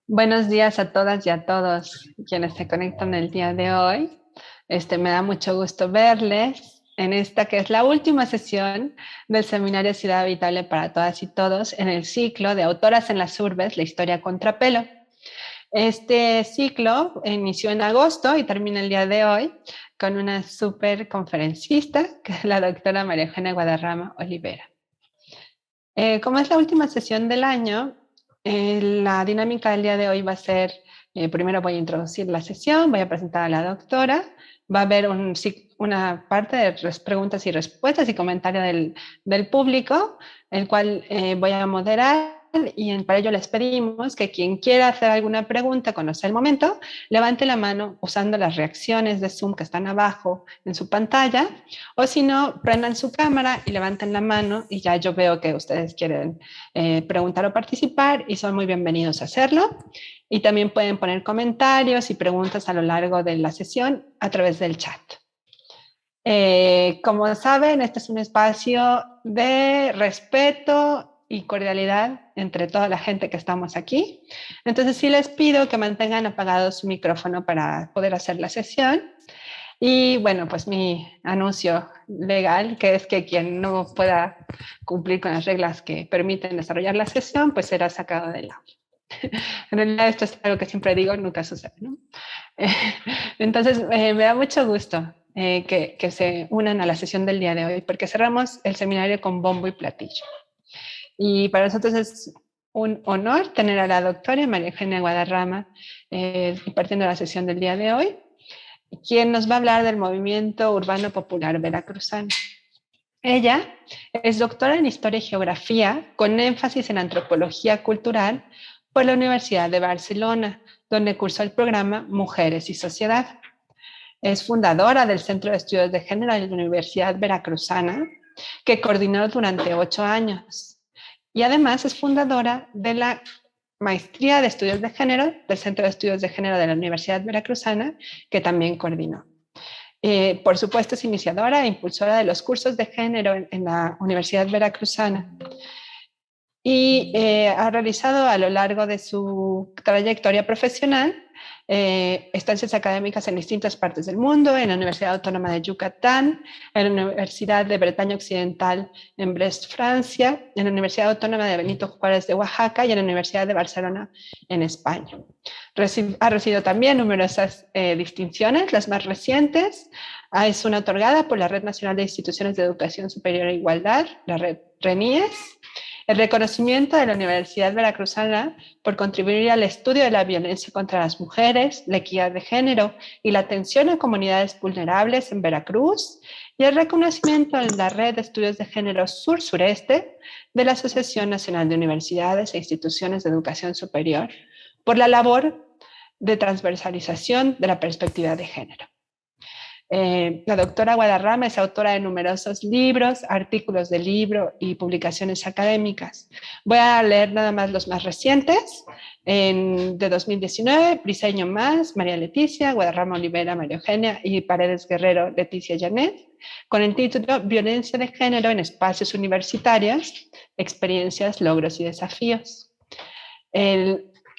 Buenos días a todas y a todos quienes se conectan el día de hoy. Me da mucho gusto verles en esta que es la última sesión del Seminario Ciudad Habitable para Todas y Todos en el ciclo de Autoras en las Urbes, la historia contrapelo. Este ciclo inició en agosto y termina el día de hoy con una súper conferencista, que es la doctora María Eugenia Guadarrama Olivera. Como es la última sesión del año, la dinámica del día de hoy va a ser, primero voy a introducir la sesión, voy a presentar a la doctora, va a haber una parte de preguntas y respuestas y comentario del público, el cual voy a moderar y para ello les pedimos que quien quiera hacer alguna pregunta cuando sea el momento, levante la mano usando las reacciones de Zoom que están abajo en su pantalla, o si no, prendan su cámara y levanten la mano y ya yo veo que ustedes quieren preguntar o participar y son muy bienvenidos a hacerlo. Y también pueden poner comentarios y preguntas a lo largo de la sesión a través del chat. Como saben, este es un espacio de respeto y cordialidad entre toda la gente que estamos aquí. Entonces sí les pido que mantengan apagado su micrófono para poder hacer la sesión. Y bueno, pues mi anuncio legal, que es que quien no pueda cumplir con las reglas que permiten desarrollar la sesión, pues será sacado del aula. En realidad esto es algo que siempre digo, nunca sucede, ¿no? Entonces, me da mucho gusto que se unan a la sesión del día de hoy, porque cerramos el seminario con bombo y platillo. Y para nosotros es un honor tener a la doctora María Eugenia Guadarrama impartiendo la sesión del día de hoy, quien nos va a hablar del movimiento urbano popular veracruzano. Ella es doctora en Historia y Geografía con énfasis en Antropología Cultural por la Universidad de Barcelona, donde cursó el programa Mujeres y Sociedad. Es fundadora del Centro de Estudios de Género de la Universidad Veracruzana, que coordinó durante 8 años. Y además es fundadora de la Maestría de Estudios de Género del Centro de Estudios de Género de la Universidad Veracruzana, que también coordinó. Por supuesto, es iniciadora e impulsora de los cursos de género en la Universidad Veracruzana y ha realizado a lo largo de su trayectoria profesional estancias académicas en distintas partes del mundo, en la Universidad Autónoma de Yucatán, en la Universidad de Bretaña Occidental en Brest, Francia, en la Universidad Autónoma de Benito Juárez de Oaxaca y en la Universidad de Barcelona en España. Ha recibido también numerosas distinciones, las más recientes es una otorgada por la Red Nacional de Instituciones de Educación Superior e Igualdad, la red RENIES, el reconocimiento de la Universidad Veracruzana por contribuir al estudio de la violencia contra las mujeres, la equidad de género y la atención a comunidades vulnerables en Veracruz, y el reconocimiento en la Red de Estudios de Género Sur-Sureste de la Asociación Nacional de Universidades e Instituciones de Educación Superior por la labor de transversalización de la perspectiva de género. La doctora Guadarrama es autora de numerosos libros, artículos de libro y publicaciones académicas. Voy a leer nada más los más recientes. De 2019, Briseño Más, María Leticia, Guadarrama Olivera, María Eugenia y Paredes Guerrero, Leticia Janet, con el título Violencia de Género en Espacios Universitarios, Experiencias, Logros y Desafíos.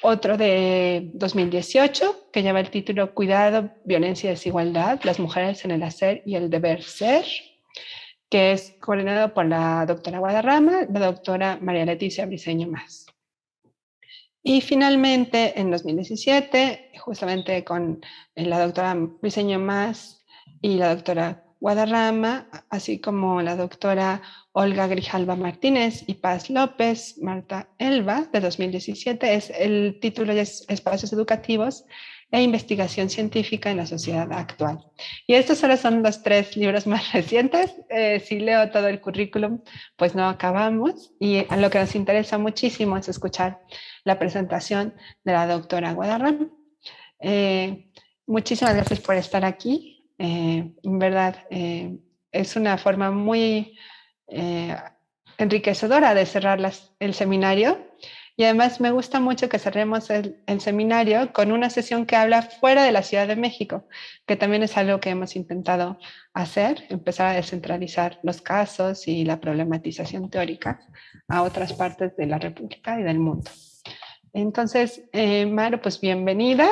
Otro de 2018, que lleva el título Cuidado, Violencia y Desigualdad, las mujeres en el hacer y el deber ser, que es coordinado por la doctora Guadarrama, la doctora María Leticia Briseño Más. Y finalmente, en 2017, justamente con la doctora Briseño Más y la doctora Guadarrama, así como la doctora Olga Grijalva Martínez y Paz López, Marta Elba, de 2017, el título es Espacios Educativos e Investigación Científica en la Sociedad Actual. Y estos solo son los 3 libros más recientes. Si leo todo el currículum, pues no acabamos. Y a lo que nos interesa muchísimo es escuchar la presentación de la doctora Guadarrama. Muchísimas gracias por estar aquí. En verdad, es una forma muy enriquecedora de cerrar el seminario. Y además me gusta mucho que cerremos el seminario con una sesión que habla fuera de la Ciudad de México, que también es algo que hemos intentado hacer, empezar a descentralizar los casos y la problematización teórica a otras partes de la República y del mundo. Entonces, Maro, pues bienvenida.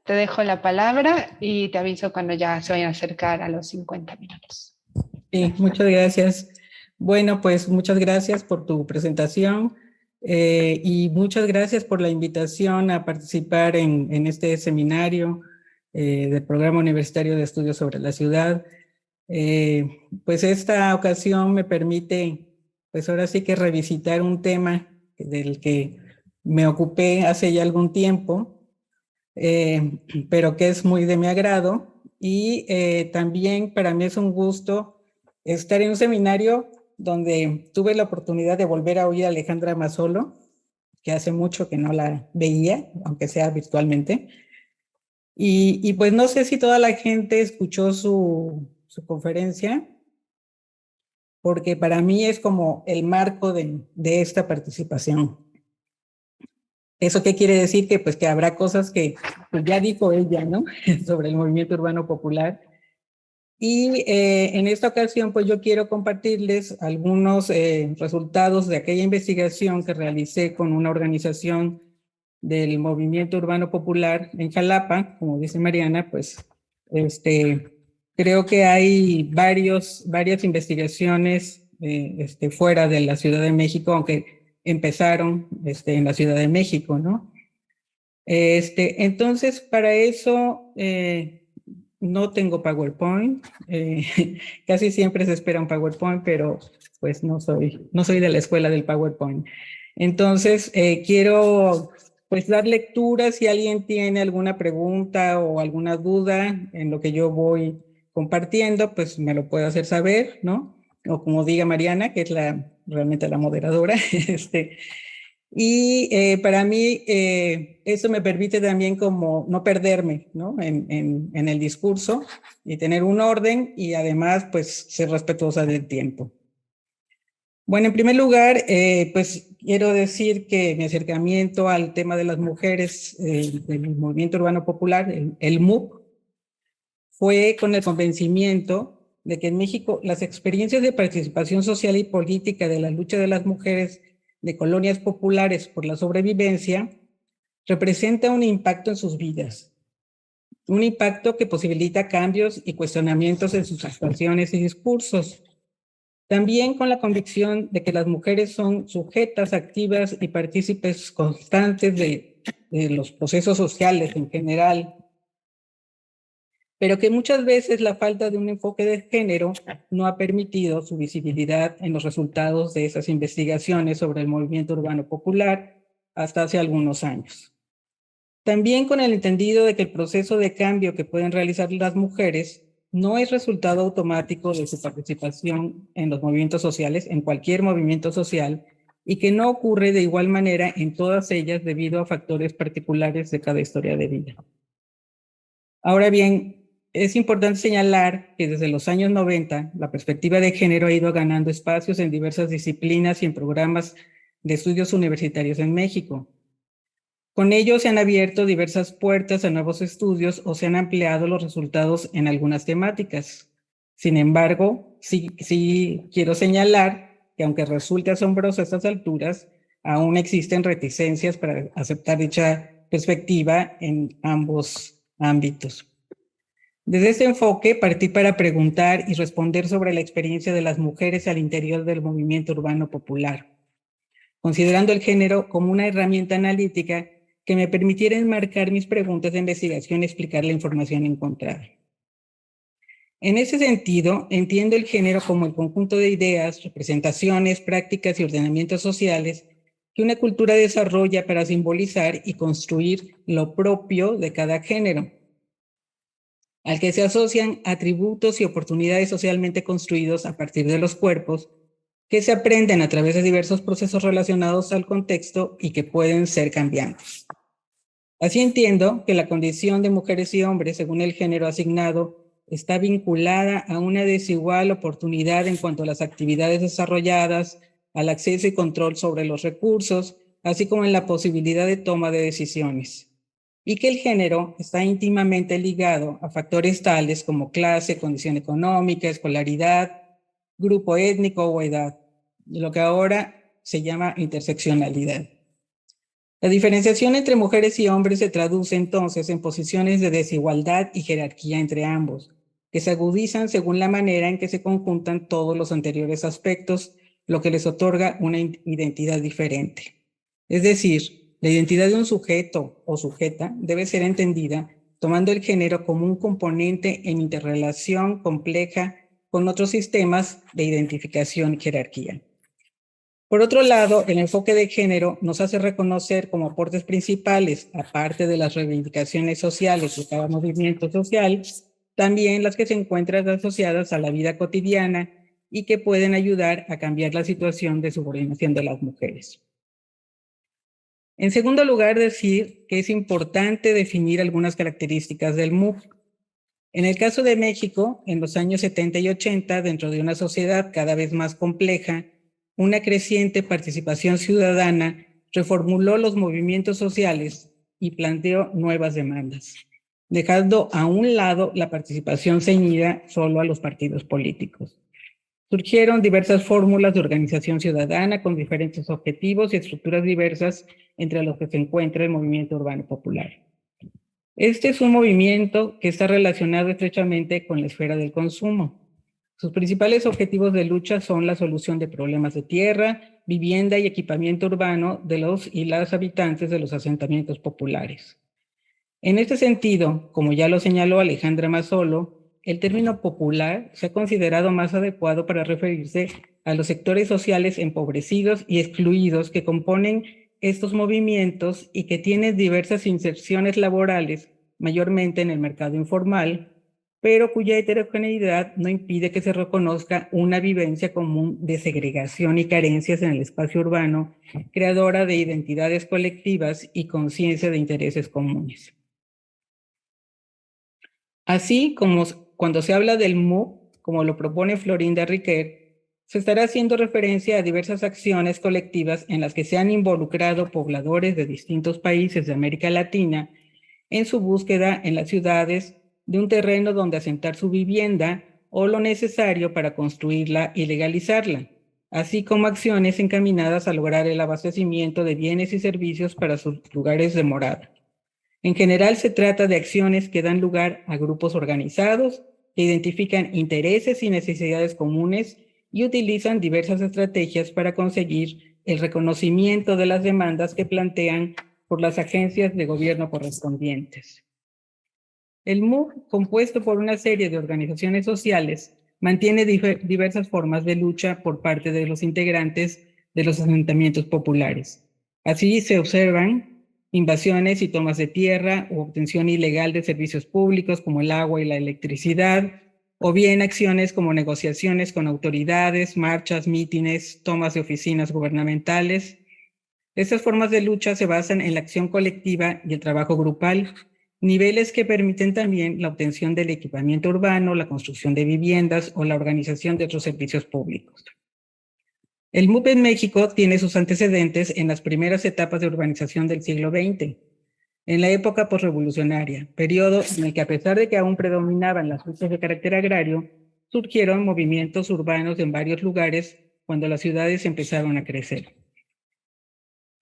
Te dejo la palabra y te aviso cuando ya se vayan a acercar a los 50 minutos. Sí, muchas gracias. Bueno, pues muchas gracias por tu presentación y muchas gracias por la invitación a participar en este seminario del Programa Universitario de Estudios sobre la Ciudad. Pues esta ocasión me permite, pues ahora sí que revisitar un tema del que me ocupé hace ya algún tiempo, pero que es muy de mi agrado. Y también para mí es un gusto estar en un seminario donde tuve la oportunidad de volver a oír a Alejandra Mazzolo, que hace mucho que no la veía, aunque sea virtualmente. Y pues no sé si toda la gente escuchó su conferencia, porque para mí es como el marco de esta participación. ¿Eso qué quiere decir? Que pues que habrá cosas que pues, ya dijo ella, ¿no? Sobre el movimiento urbano popular. Y en esta ocasión, pues yo quiero compartirles algunos resultados de aquella investigación que realicé con una organización del movimiento urbano popular en Jalapa, como dice Mariana, pues creo que hay varias investigaciones fuera de la Ciudad de México, aunque empezaron en la Ciudad de México, ¿no? Entonces, para eso no tengo PowerPoint. Casi siempre se espera un PowerPoint, pero pues no soy de la escuela del PowerPoint. Entonces, quiero pues dar lectura si alguien tiene alguna pregunta o alguna duda en lo que yo voy compartiendo, pues me lo puede hacer saber, ¿no? O como diga Mariana, que es realmente la moderadora, y para mí eso me permite también como no perderme, ¿no? En el discurso y tener un orden y además pues ser respetuosa del tiempo. Bueno, en primer lugar, pues quiero decir que mi acercamiento al tema de las mujeres del movimiento urbano popular, el MUP, fue con el convencimiento de que en México las experiencias de participación social y política de la lucha de las mujeres de colonias populares por la sobrevivencia representa un impacto en sus vidas, un impacto que posibilita cambios y cuestionamientos en sus actuaciones y discursos. También con la convicción de que las mujeres son sujetas activas y partícipes constantes de los procesos sociales en general, pero que muchas veces la falta de un enfoque de género no ha permitido su visibilidad en los resultados de esas investigaciones sobre el movimiento urbano popular hasta hace algunos años. También con el entendido de que el proceso de cambio que pueden realizar las mujeres no es resultado automático de su participación en los movimientos sociales, en cualquier movimiento social, y que no ocurre de igual manera en todas ellas debido a factores particulares de cada historia de vida. Ahora bien, es importante señalar que desde los años 90 la perspectiva de género ha ido ganando espacios en diversas disciplinas y en programas de estudios universitarios en México. Con ello se han abierto diversas puertas a nuevos estudios o se han ampliado los resultados en algunas temáticas. Sin embargo, sí quiero señalar que aunque resulte asombroso a estas alturas, aún existen reticencias para aceptar dicha perspectiva en ambos ámbitos. Desde este enfoque partí para preguntar y responder sobre la experiencia de las mujeres al interior del movimiento urbano popular, considerando el género como una herramienta analítica que me permitiera enmarcar mis preguntas de investigación y explicar la información encontrada. En ese sentido, entiendo el género como el conjunto de ideas, representaciones, prácticas y ordenamientos sociales que una cultura desarrolla para simbolizar y construir lo propio de cada género, al que se asocian atributos y oportunidades socialmente construidos a partir de los cuerpos, que se aprenden a través de diversos procesos relacionados al contexto y que pueden ser cambiantes. Así entiendo que la condición de mujeres y hombres, según el género asignado, está vinculada a una desigual oportunidad en cuanto a las actividades desarrolladas, al acceso y control sobre los recursos, así como en la posibilidad de toma de decisiones. Y que el género está íntimamente ligado a factores tales como clase, condición económica, escolaridad, grupo étnico o edad, lo que ahora se llama interseccionalidad. La diferenciación entre mujeres y hombres se traduce entonces en posiciones de desigualdad y jerarquía entre ambos, que se agudizan según la manera en que se conjuntan todos los anteriores aspectos, lo que les otorga una identidad diferente. Es decir, la identidad de un sujeto o sujeta debe ser entendida tomando el género como un componente en interrelación compleja con otros sistemas de identificación y jerarquía. Por otro lado, el enfoque de género nos hace reconocer como aportes principales, aparte de las reivindicaciones sociales de cada movimiento social, también las que se encuentran asociadas a la vida cotidiana y que pueden ayudar a cambiar la situación de subordinación de las mujeres. En segundo lugar, decir que es importante definir algunas características del MOOC. En el caso de México, en los años 70 y 80, dentro de una sociedad cada vez más compleja, una creciente participación ciudadana reformuló los movimientos sociales y planteó nuevas demandas, dejando a un lado la participación ceñida solo a los partidos políticos. Surgieron diversas fórmulas de organización ciudadana con diferentes objetivos y estructuras diversas, entre los que se encuentra el movimiento urbano popular. Este es un movimiento que está relacionado estrechamente con la esfera del consumo. Sus principales objetivos de lucha son la solución de problemas de tierra, vivienda y equipamiento urbano de los y las habitantes de los asentamientos populares. En este sentido, como ya lo señaló Alejandra Mazzolo, el término popular se ha considerado más adecuado para referirse a los sectores sociales empobrecidos y excluidos que componen estos movimientos y que tienen diversas inserciones laborales, mayormente en el mercado informal, pero cuya heterogeneidad no impide que se reconozca una vivencia común de segregación y carencias en el espacio urbano, creadora de identidades colectivas y conciencia de intereses comunes. Así como cuando se habla del MOOC, como lo propone Florinda Riquer, se estará haciendo referencia a diversas acciones colectivas en las que se han involucrado pobladores de distintos países de América Latina en su búsqueda en las ciudades de un terreno donde asentar su vivienda o lo necesario para construirla y legalizarla, así como acciones encaminadas a lograr el abastecimiento de bienes y servicios para sus lugares de morada. En general, se trata de acciones que dan lugar a grupos organizados que identifican intereses y necesidades comunes y utilizan diversas estrategias para conseguir el reconocimiento de las demandas que plantean por las agencias de gobierno correspondientes. El MOOC, compuesto por una serie de organizaciones sociales, mantiene diversas formas de lucha por parte de los integrantes de los asentamientos populares. Así se observan invasiones y tomas de tierra u obtención ilegal de servicios públicos como el agua y la electricidad, o bien acciones como negociaciones con autoridades, marchas, mítines, tomas de oficinas gubernamentales. Estas formas de lucha se basan en la acción colectiva y el trabajo grupal, niveles que permiten también la obtención del equipamiento urbano, la construcción de viviendas o la organización de otros servicios públicos. El MUP en México tiene sus antecedentes en las primeras etapas de urbanización del siglo XX, en la época posrevolucionaria, periodo en el que, a pesar de que aún predominaban las luchas de carácter agrario, surgieron movimientos urbanos en varios lugares cuando las ciudades empezaron a crecer.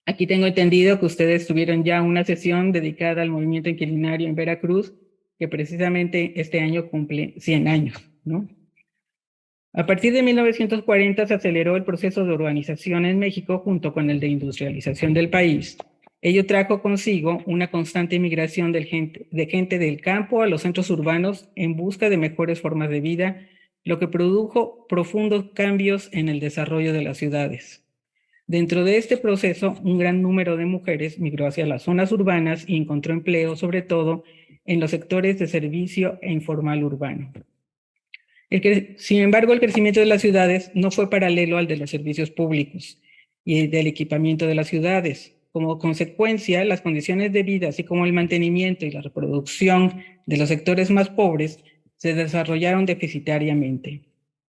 Aquí tengo entendido que ustedes tuvieron ya una sesión dedicada al movimiento inquilinario en Veracruz, que precisamente este año cumple 100 años, ¿no? A partir de 1940 se aceleró el proceso de urbanización en México junto con el de industrialización del país. Ello trajo consigo una constante migración de gente del campo a los centros urbanos en busca de mejores formas de vida, lo que produjo profundos cambios en el desarrollo de las ciudades. Dentro de este proceso, un gran número de mujeres migró hacia las zonas urbanas y encontró empleo, sobre todo en los sectores de servicio e informal urbano. Sin embargo, el crecimiento de las ciudades no fue paralelo al de los servicios públicos y del equipamiento de las ciudades. Como consecuencia, las condiciones de vida, así como el mantenimiento y la reproducción de los sectores más pobres, se desarrollaron deficitariamente.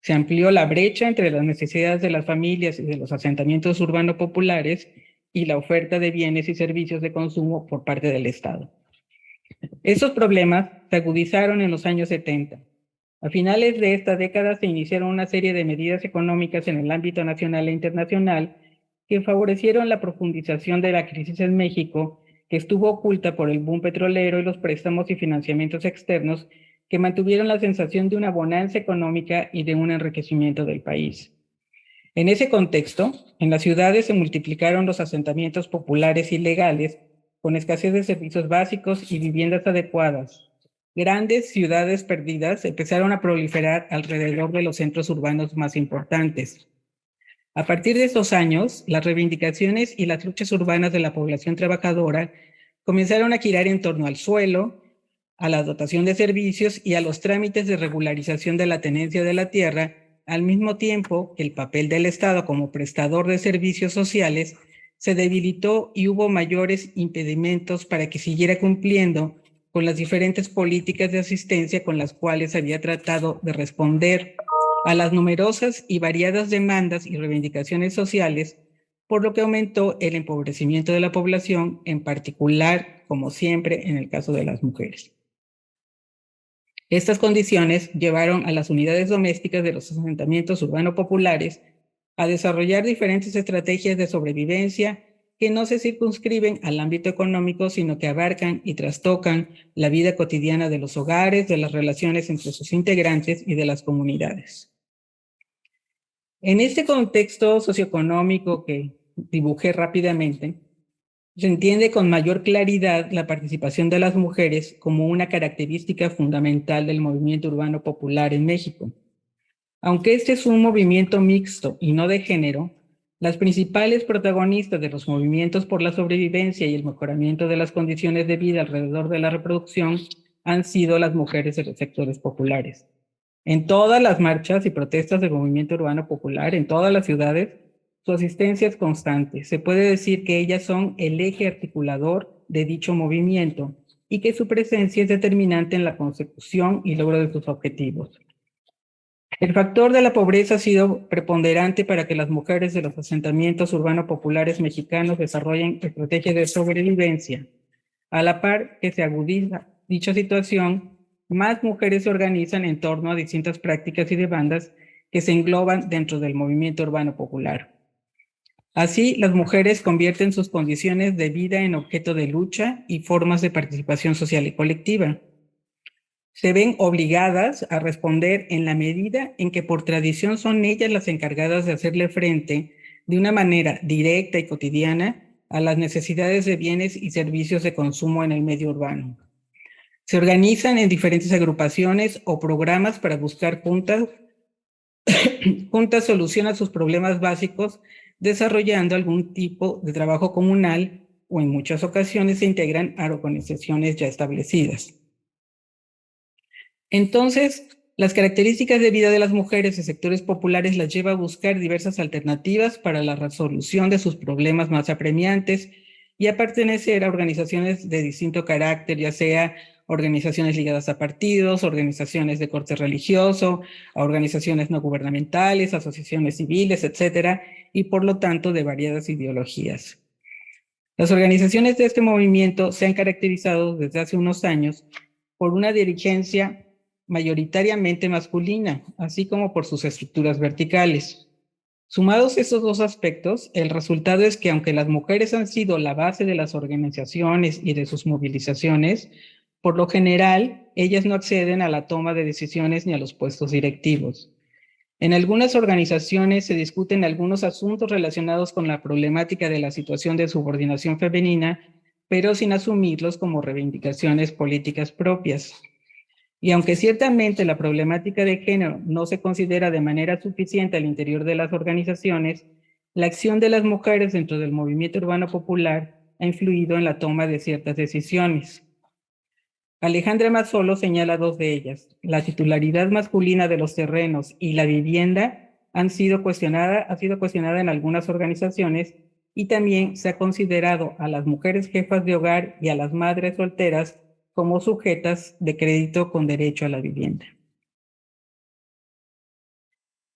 Se amplió la brecha entre las necesidades de las familias y de los asentamientos urbanos populares y la oferta de bienes y servicios de consumo por parte del Estado. Estos problemas se agudizaron en los años 70. A finales de esta década se iniciaron una serie de medidas económicas en el ámbito nacional e internacional que favorecieron la profundización de la crisis en México, que estuvo oculta por el boom petrolero y los préstamos y financiamientos externos que mantuvieron la sensación de una bonanza económica y de un enriquecimiento del país. En ese contexto, en las ciudades se multiplicaron los asentamientos populares ilegales con escasez de servicios básicos y viviendas adecuadas. Grandes ciudades perdidas empezaron a proliferar alrededor de los centros urbanos más importantes. A partir de estos años, las reivindicaciones y las luchas urbanas de la población trabajadora comenzaron a girar en torno al suelo, a la dotación de servicios y a los trámites de regularización de la tenencia de la tierra, al mismo tiempo que el papel del Estado como prestador de servicios sociales se debilitó y hubo mayores impedimentos para que siguiera cumpliendo con las diferentes políticas de asistencia con las cuales había tratado de responder a las numerosas y variadas demandas y reivindicaciones sociales, por lo que aumentó el empobrecimiento de la población, en particular, como siempre, en el caso de las mujeres. Estas condiciones llevaron a las unidades domésticas de los asentamientos urbano-populares a desarrollar diferentes estrategias de sobrevivencia que no se circunscriben al ámbito económico, sino que abarcan y trastocan la vida cotidiana de los hogares, de las relaciones entre sus integrantes y de las comunidades. En este contexto socioeconómico que dibujé rápidamente, se entiende con mayor claridad la participación de las mujeres como una característica fundamental del movimiento urbano popular en México. Aunque este es un movimiento mixto y no de género, las principales protagonistas de los movimientos por la sobrevivencia y el mejoramiento de las condiciones de vida alrededor de la reproducción han sido las mujeres de los sectores populares. En todas las marchas y protestas del movimiento urbano popular, en todas las ciudades, su asistencia es constante. Se puede decir que ellas son el eje articulador de dicho movimiento y que su presencia es determinante en la consecución y logro de sus objetivos. El factor de la pobreza ha sido preponderante para que las mujeres de los asentamientos urbano-populares mexicanos desarrollen estrategias de sobrevivencia. A la par que se agudiza dicha situación, más mujeres se organizan en torno a distintas prácticas y demandas que se engloban dentro del movimiento urbano popular. Así, las mujeres convierten sus condiciones de vida en objeto de lucha y formas de participación social y colectiva. Se ven obligadas a responder en la medida en que por tradición son ellas las encargadas de hacerle frente de una manera directa y cotidiana a las necesidades de bienes y servicios de consumo en el medio urbano. Se organizan en diferentes agrupaciones o programas para buscar juntas solución a sus problemas básicos, desarrollando algún tipo de trabajo comunal o en muchas ocasiones se integran a organizaciones ya establecidas. Entonces, las características de vida de las mujeres de sectores populares las lleva a buscar diversas alternativas para la resolución de sus problemas más apremiantes y a pertenecer a organizaciones de distinto carácter, ya sea organizaciones ligadas a partidos, organizaciones de corte religioso, a organizaciones no gubernamentales, asociaciones civiles, etcétera, y por lo tanto de variadas ideologías. Las organizaciones de este movimiento se han caracterizado desde hace unos años por una dirigencia mayoritariamente masculina, así como por sus estructuras verticales. Sumados estos dos aspectos, el resultado es que aunque las mujeres han sido la base de las organizaciones y de sus movilizaciones, por lo general, ellas no acceden a la toma de decisiones ni a los puestos directivos. En algunas organizaciones se discuten algunos asuntos relacionados con la problemática de la situación de subordinación femenina, pero sin asumirlos como reivindicaciones políticas propias. Y aunque ciertamente la problemática de género no se considera de manera suficiente al interior de las organizaciones, la acción de las mujeres dentro del movimiento urbano popular ha influido en la toma de ciertas decisiones. Alejandra Mazzolo señala dos de ellas. La titularidad masculina de los terrenos y la vivienda ha sido cuestionada en algunas organizaciones y también se ha considerado a las mujeres jefas de hogar y a las madres solteras como sujetas de crédito con derecho a la vivienda.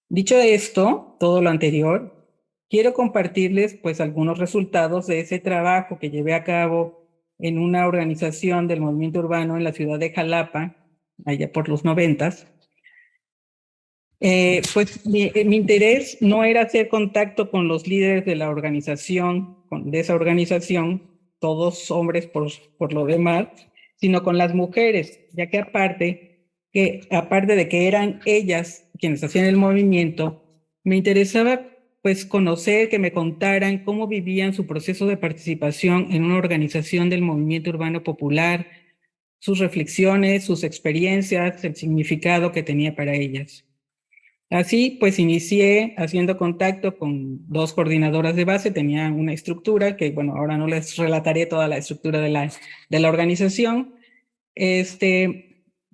Dicho esto, todo lo anterior, quiero compartirles pues algunos resultados de ese trabajo que llevé a cabo en una organización del movimiento urbano en la ciudad de Jalapa, allá por los 90s, Pues mi interés no era hacer contacto con los líderes de la organización, de esa organización, todos hombres por lo demás, sino con las mujeres, ya que aparte de que eran ellas quienes hacían el movimiento, me interesaba pues conocer, que me contaran cómo vivían su proceso de participación en una organización del movimiento urbano popular, sus reflexiones, sus experiencias, el significado que tenía para ellas. Así, pues inicié haciendo contacto con dos coordinadoras de base, tenían una estructura que, bueno, ahora no les relataré toda la estructura de la organización,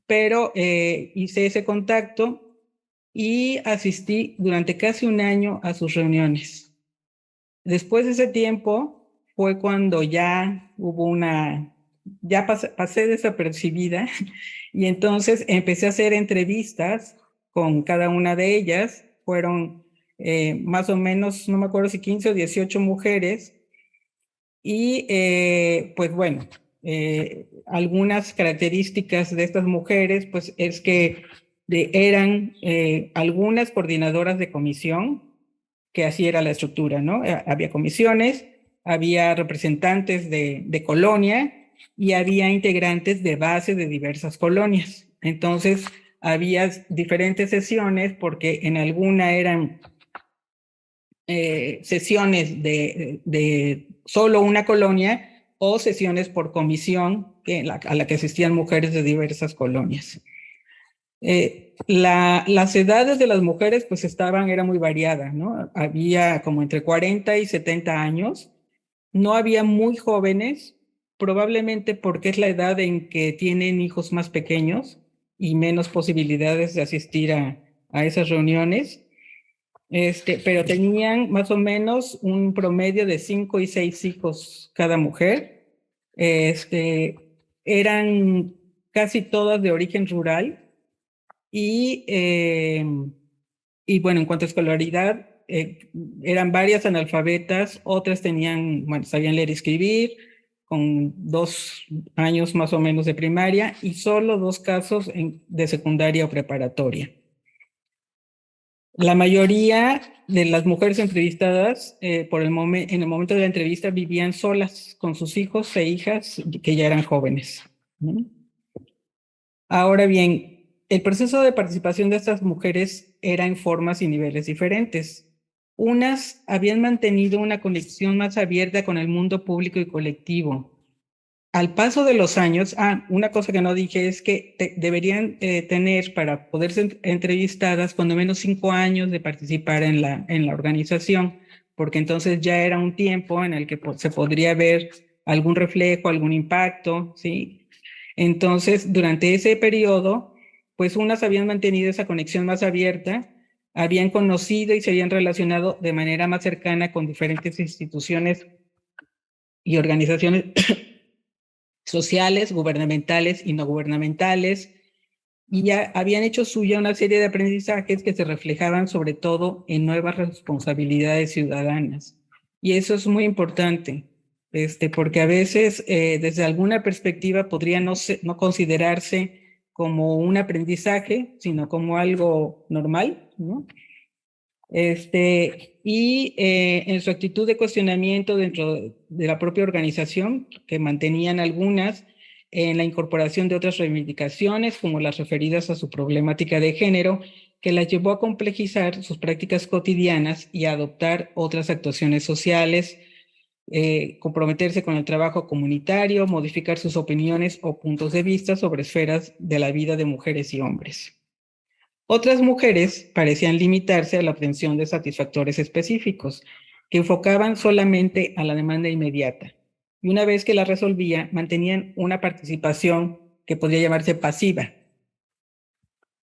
pero hice ese contacto y asistí durante casi un año a sus reuniones. Después de ese tiempo fue cuando ya hubo ya pasé desapercibida y entonces empecé a hacer entrevistas con cada una de ellas. Fueron más o menos, no me acuerdo si 15 o 18 mujeres. Y pues bueno, algunas características de estas mujeres pues es que eran algunas coordinadoras de comisión, que así era la estructura, ¿no? Había comisiones, había representantes de colonia y había integrantes de base de diversas colonias. Entonces, había diferentes sesiones porque en alguna eran sesiones de solo una colonia o sesiones por comisión a la que asistían mujeres de diversas colonias. Las edades de las mujeres pues era muy variada, ¿no? Había como entre 40 y 70 años, no había muy jóvenes, probablemente porque es la edad en que tienen hijos más pequeños y menos posibilidades de asistir a esas reuniones, pero tenían más o menos un promedio de 5 y 6 hijos cada mujer, eran casi todas de origen rural. Y bueno, en cuanto a escolaridad, eran varias analfabetas, otras sabían leer y escribir, con 2 años más o menos de primaria y solo 2 casos de secundaria o preparatoria. La mayoría de las mujeres entrevistadas en el momento de la entrevista vivían solas con sus hijos e hijas que ya eran jóvenes, ¿no? Ahora bien, el proceso de participación de estas mujeres era en formas y niveles diferentes. Unas habían mantenido una conexión más abierta con el mundo público y colectivo. Al paso de los años, una cosa que no dije es que deberían tener para poder ser entrevistadas cuando menos 5 años de participar en la organización, porque entonces ya era un tiempo en el que se podría ver algún reflejo, algún impacto, ¿sí? Entonces, durante ese periodo, pues unas habían mantenido esa conexión más abierta, habían conocido y se habían relacionado de manera más cercana con diferentes instituciones y organizaciones sociales, gubernamentales y no gubernamentales, y ya habían hecho suya una serie de aprendizajes que se reflejaban sobre todo en nuevas responsabilidades ciudadanas. Y eso es muy importante, porque a veces desde alguna perspectiva podría no considerarse como un aprendizaje, sino como algo normal, ¿no? En su actitud de cuestionamiento dentro de la propia organización, que mantenían algunas, en la incorporación de otras reivindicaciones, como las referidas a su problemática de género, que las llevó a complejizar sus prácticas cotidianas y a adoptar otras actuaciones sociales, comprometerse con el trabajo comunitario, modificar sus opiniones o puntos de vista sobre esferas de la vida de mujeres y hombres. Otras mujeres parecían limitarse a la obtención de satisfactores específicos, que enfocaban solamente a la demanda inmediata. Y una vez que la resolvía, mantenían una participación que podría llamarse pasiva.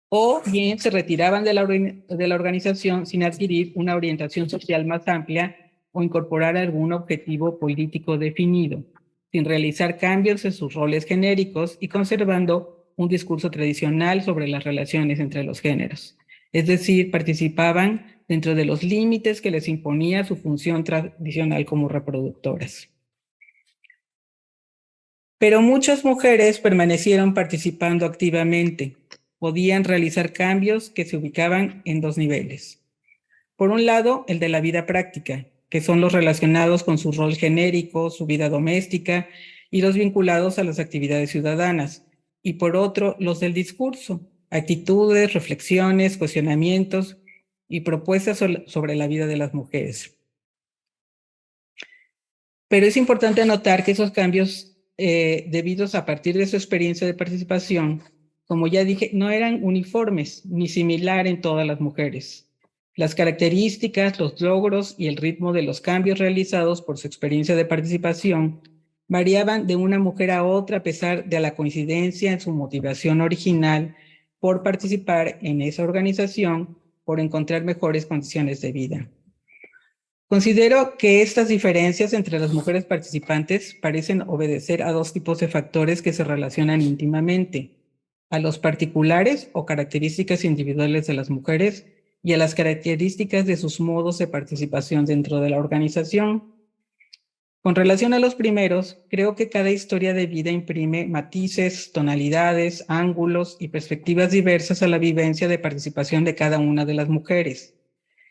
O bien se retiraban de la organización sin adquirir una orientación social más amplia o incorporar algún objetivo político definido, sin realizar cambios en sus roles genéricos y conservando un discurso tradicional sobre las relaciones entre los géneros. Es decir, participaban dentro de los límites que les imponía su función tradicional como reproductoras. Pero muchas mujeres permanecieron participando activamente. podían realizar cambios que se ubicaban en dos niveles. Por un lado, el de la vida práctica, que son los relacionados con su rol genérico, su vida doméstica y los vinculados a las actividades ciudadanas. Y por otro, los del discurso, actitudes, reflexiones, cuestionamientos y propuestas sobre la vida de las mujeres. Pero es importante notar que esos cambios, debidos a partir de su experiencia de participación, como ya dije, no eran uniformes ni similar en todas las mujeres. Las características, los logros y el ritmo de los cambios realizados por su experiencia de participación variaban de una mujer a otra a pesar de la coincidencia en su motivación original por participar en esa organización, por encontrar mejores condiciones de vida. Considero que estas diferencias entre las mujeres participantes parecen obedecer a dos tipos de factores que se relacionan íntimamente: a los particulares o características individuales de las mujeres y a las características de sus modos de participación dentro de la organización. Con relación a los primeros, creo que cada historia de vida imprime matices, tonalidades, ángulos y perspectivas diversas a la vivencia de participación de cada una de las mujeres.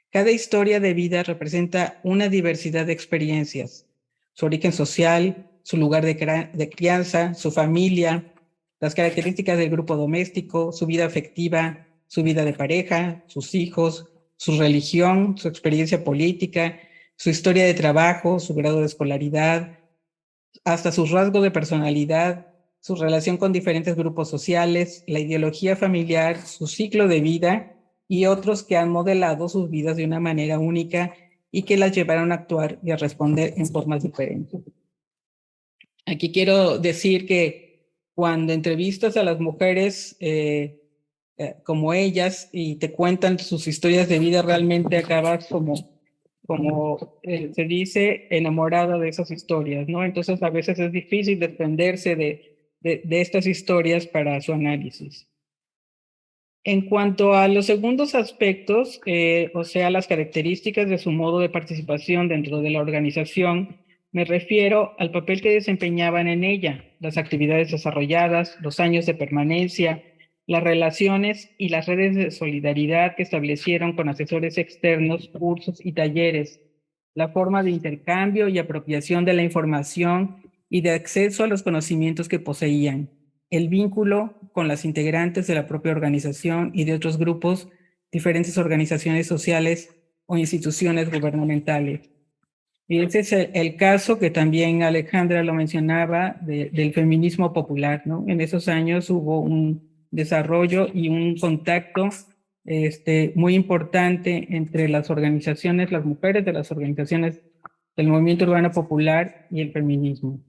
Cada historia de vida representa una diversidad de experiencias: su origen social, su lugar de crianza, su familia, las características del grupo doméstico, su vida afectiva, su vida de pareja, sus hijos, su religión, su experiencia política, su historia de trabajo, su grado de escolaridad, hasta sus rasgos de personalidad, su relación con diferentes grupos sociales, la ideología familiar, su ciclo de vida y otros que han modelado sus vidas de una manera única y que las llevaron a actuar y a responder en formas diferentes. Aquí quiero decir que cuando entrevistas a las mujeres como ellas y te cuentan sus historias de vida, realmente acabas como se dice, enamorada de esas historias, ¿no? Entonces a veces es difícil desprenderse de estas historias para su análisis. En cuanto a los segundos aspectos, o sea, las características de su modo de participación dentro de la organización, me refiero al papel que desempeñaban en ella, las actividades desarrolladas, los años de permanencia, las relaciones y las redes de solidaridad que establecieron con asesores externos, cursos y talleres, la forma de intercambio y apropiación de la información y de acceso a los conocimientos que poseían, el vínculo con las integrantes de la propia organización y de otros grupos, diferentes organizaciones sociales o instituciones gubernamentales. Y ese es el caso que también Alejandra lo mencionaba del feminismo popular, ¿no? En esos años hubo un desarrollo y un contacto muy importante entre las organizaciones, las mujeres de las organizaciones del movimiento urbano popular y el feminismo.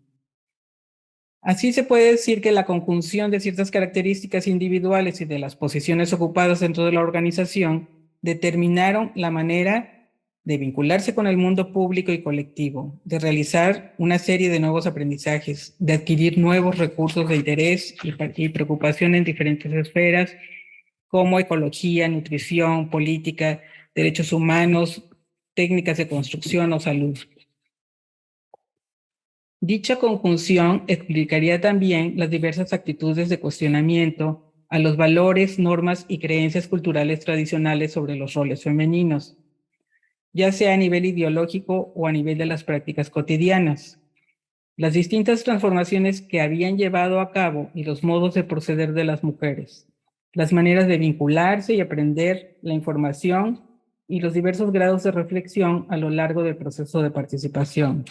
Así se puede decir que la conjunción de ciertas características individuales y de las posiciones ocupadas dentro de la organización determinaron la manera de vincularse con el mundo público y colectivo, de realizar una serie de nuevos aprendizajes, de adquirir nuevos recursos de interés y preocupación en diferentes esferas, como ecología, nutrición, política, derechos humanos, técnicas de construcción o salud. Dicha conjunción explicaría también las diversas actitudes de cuestionamiento a los valores, normas y creencias culturales tradicionales sobre los roles femeninos, ya sea a nivel ideológico o a nivel de las prácticas cotidianas. Las distintas transformaciones que habían llevado a cabo y los modos de proceder de las mujeres, las maneras de vincularse y aprender la información y los diversos grados de reflexión a lo largo del proceso de participación.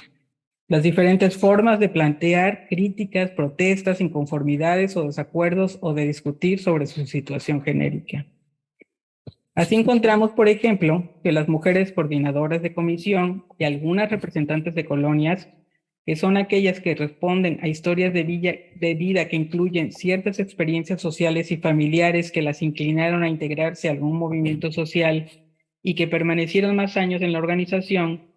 Las diferentes formas de plantear críticas, protestas, inconformidades o desacuerdos o de discutir sobre su situación genérica. Así encontramos, por ejemplo, que las mujeres coordinadoras de comisión y algunas representantes de colonias, que son aquellas que responden a historias de vida que incluyen ciertas experiencias sociales y familiares que las inclinaron a integrarse a algún movimiento social y que permanecieron más años en la organización,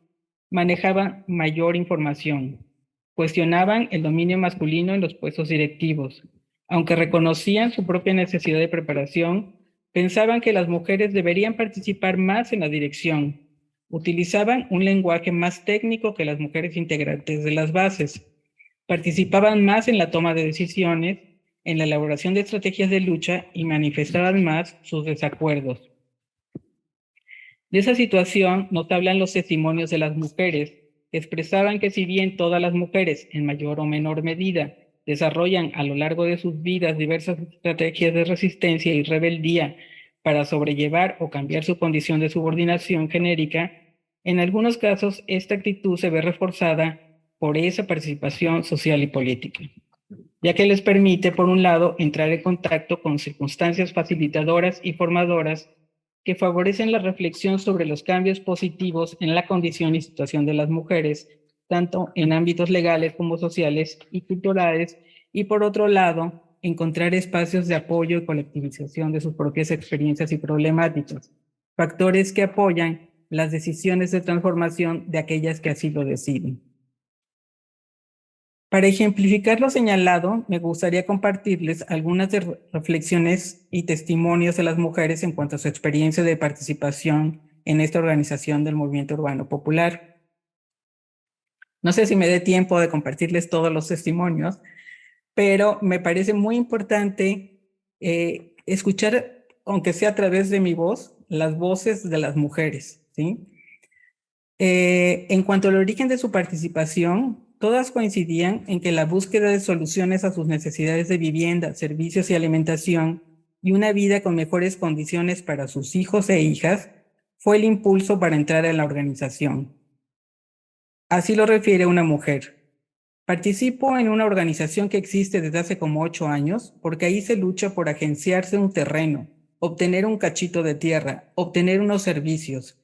manejaban mayor información, cuestionaban el dominio masculino en los puestos directivos. Aunque reconocían su propia necesidad de preparación, pensaban que las mujeres deberían participar más en la dirección. Utilizaban un lenguaje más técnico que las mujeres integrantes de las bases. Participaban más en la toma de decisiones en la elaboración de estrategias de lucha y manifestaban más sus desacuerdos. De esa situación nos hablan los testimonios de las mujeres, que expresaban que si bien todas las mujeres, en mayor o menor medida, desarrollan a lo largo de sus vidas diversas estrategias de resistencia y rebeldía para sobrellevar o cambiar su condición de subordinación genérica, en algunos casos esta actitud se ve reforzada por esa participación social y política, ya que les permite, por un lado, entrar en contacto con circunstancias facilitadoras y formadoras que favorecen la reflexión sobre los cambios positivos en la condición y situación de las mujeres, tanto en ámbitos legales como sociales y culturales, y por otro lado, encontrar espacios de apoyo y colectivización de sus propias experiencias y problemáticas, factores que apoyan las decisiones de transformación de aquellas que así lo deciden. Para ejemplificar lo señalado, me gustaría compartirles algunas reflexiones y testimonios de las mujeres en cuanto a su experiencia de participación en esta organización del movimiento urbano popular. No sé si me dé tiempo de compartirles todos los testimonios, pero me parece muy importante escuchar, aunque sea a través de mi voz, las voces de las mujeres, ¿sí? En cuanto al origen de su participación, todas coincidían en que la búsqueda de soluciones a sus necesidades de vivienda, servicios y alimentación y una vida con mejores condiciones para sus hijos e hijas fue el impulso para entrar en la organización. Así lo refiere una mujer. Participo en una organización que existe desde hace como 8 años porque ahí se lucha por agenciarse un terreno, obtener un cachito de tierra, obtener unos servicios.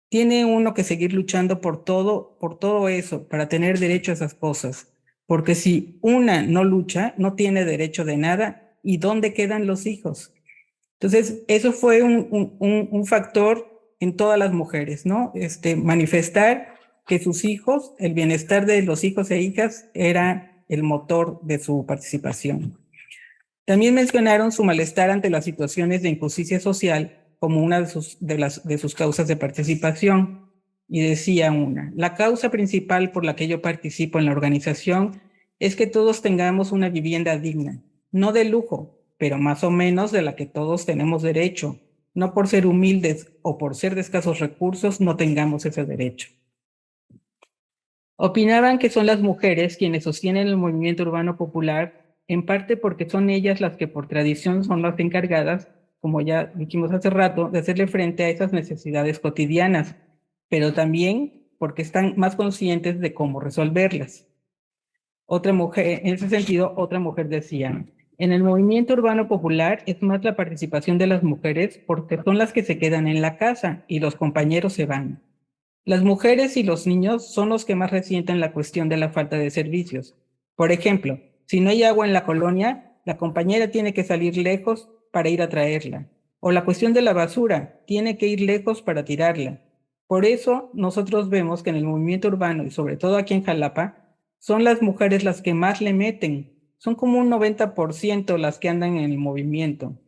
Tiene uno que seguir luchando por todo eso, para tener derecho a esas cosas. Porque si una no lucha, no tiene derecho de nada, ¿y dónde quedan los hijos? Entonces, eso fue un factor en todas las mujeres, ¿no? Manifestar que sus hijos, el bienestar de los hijos e hijas era el motor de su participación. También mencionaron su malestar ante las situaciones de injusticia social como una de sus causas de participación. Y decía la causa principal por la que yo participo en la organización es que todos tengamos una vivienda digna, no de lujo, pero más o menos de la que todos tenemos derecho. No por ser humildes o por ser de escasos recursos no tengamos ese derecho. Opinaban que son las mujeres quienes sostienen el movimiento urbano popular, en parte porque son ellas las que por tradición son las encargadas, como ya dijimos hace rato, de hacerle frente a esas necesidades cotidianas, pero también porque están más conscientes de cómo resolverlas. Otra mujer, en ese sentido, otra mujer decía, en el movimiento urbano popular es más la participación de las mujeres porque son las que se quedan en la casa y los compañeros se van. Las mujeres y los niños son los que más resienten la cuestión de la falta de servicios. Por ejemplo, si no hay agua en la colonia, la compañera tiene que salir lejos para ir a traerla. O la cuestión de la basura, tiene que ir lejos para tirarla. Por eso nosotros vemos que en el movimiento urbano y sobre todo aquí en Jalapa, son las mujeres las que más le meten. Son como un 90% las que andan en el movimiento.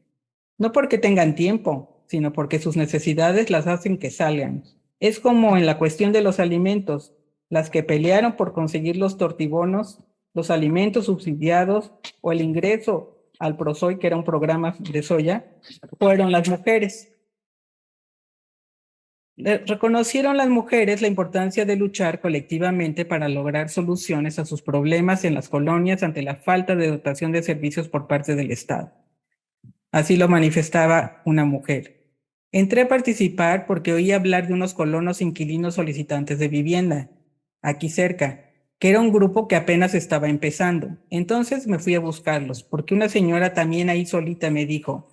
No porque tengan tiempo, sino porque sus necesidades las hacen que salgan. Es como en la cuestión de los alimentos, las que pelearon por conseguir los tortibonos, los alimentos subsidiados o el ingreso al PROSOY, que era un programa de soya, fueron las mujeres. Reconocieron las mujeres la importancia de luchar colectivamente para lograr soluciones a sus problemas en las colonias ante la falta de dotación de servicios por parte del Estado. Así lo manifestaba una mujer. Entré a participar porque oí hablar de unos colonos inquilinos solicitantes de vivienda, aquí cerca, que era un grupo que apenas estaba empezando. Entonces me fui a buscarlos, porque una señora también ahí solita me dijo,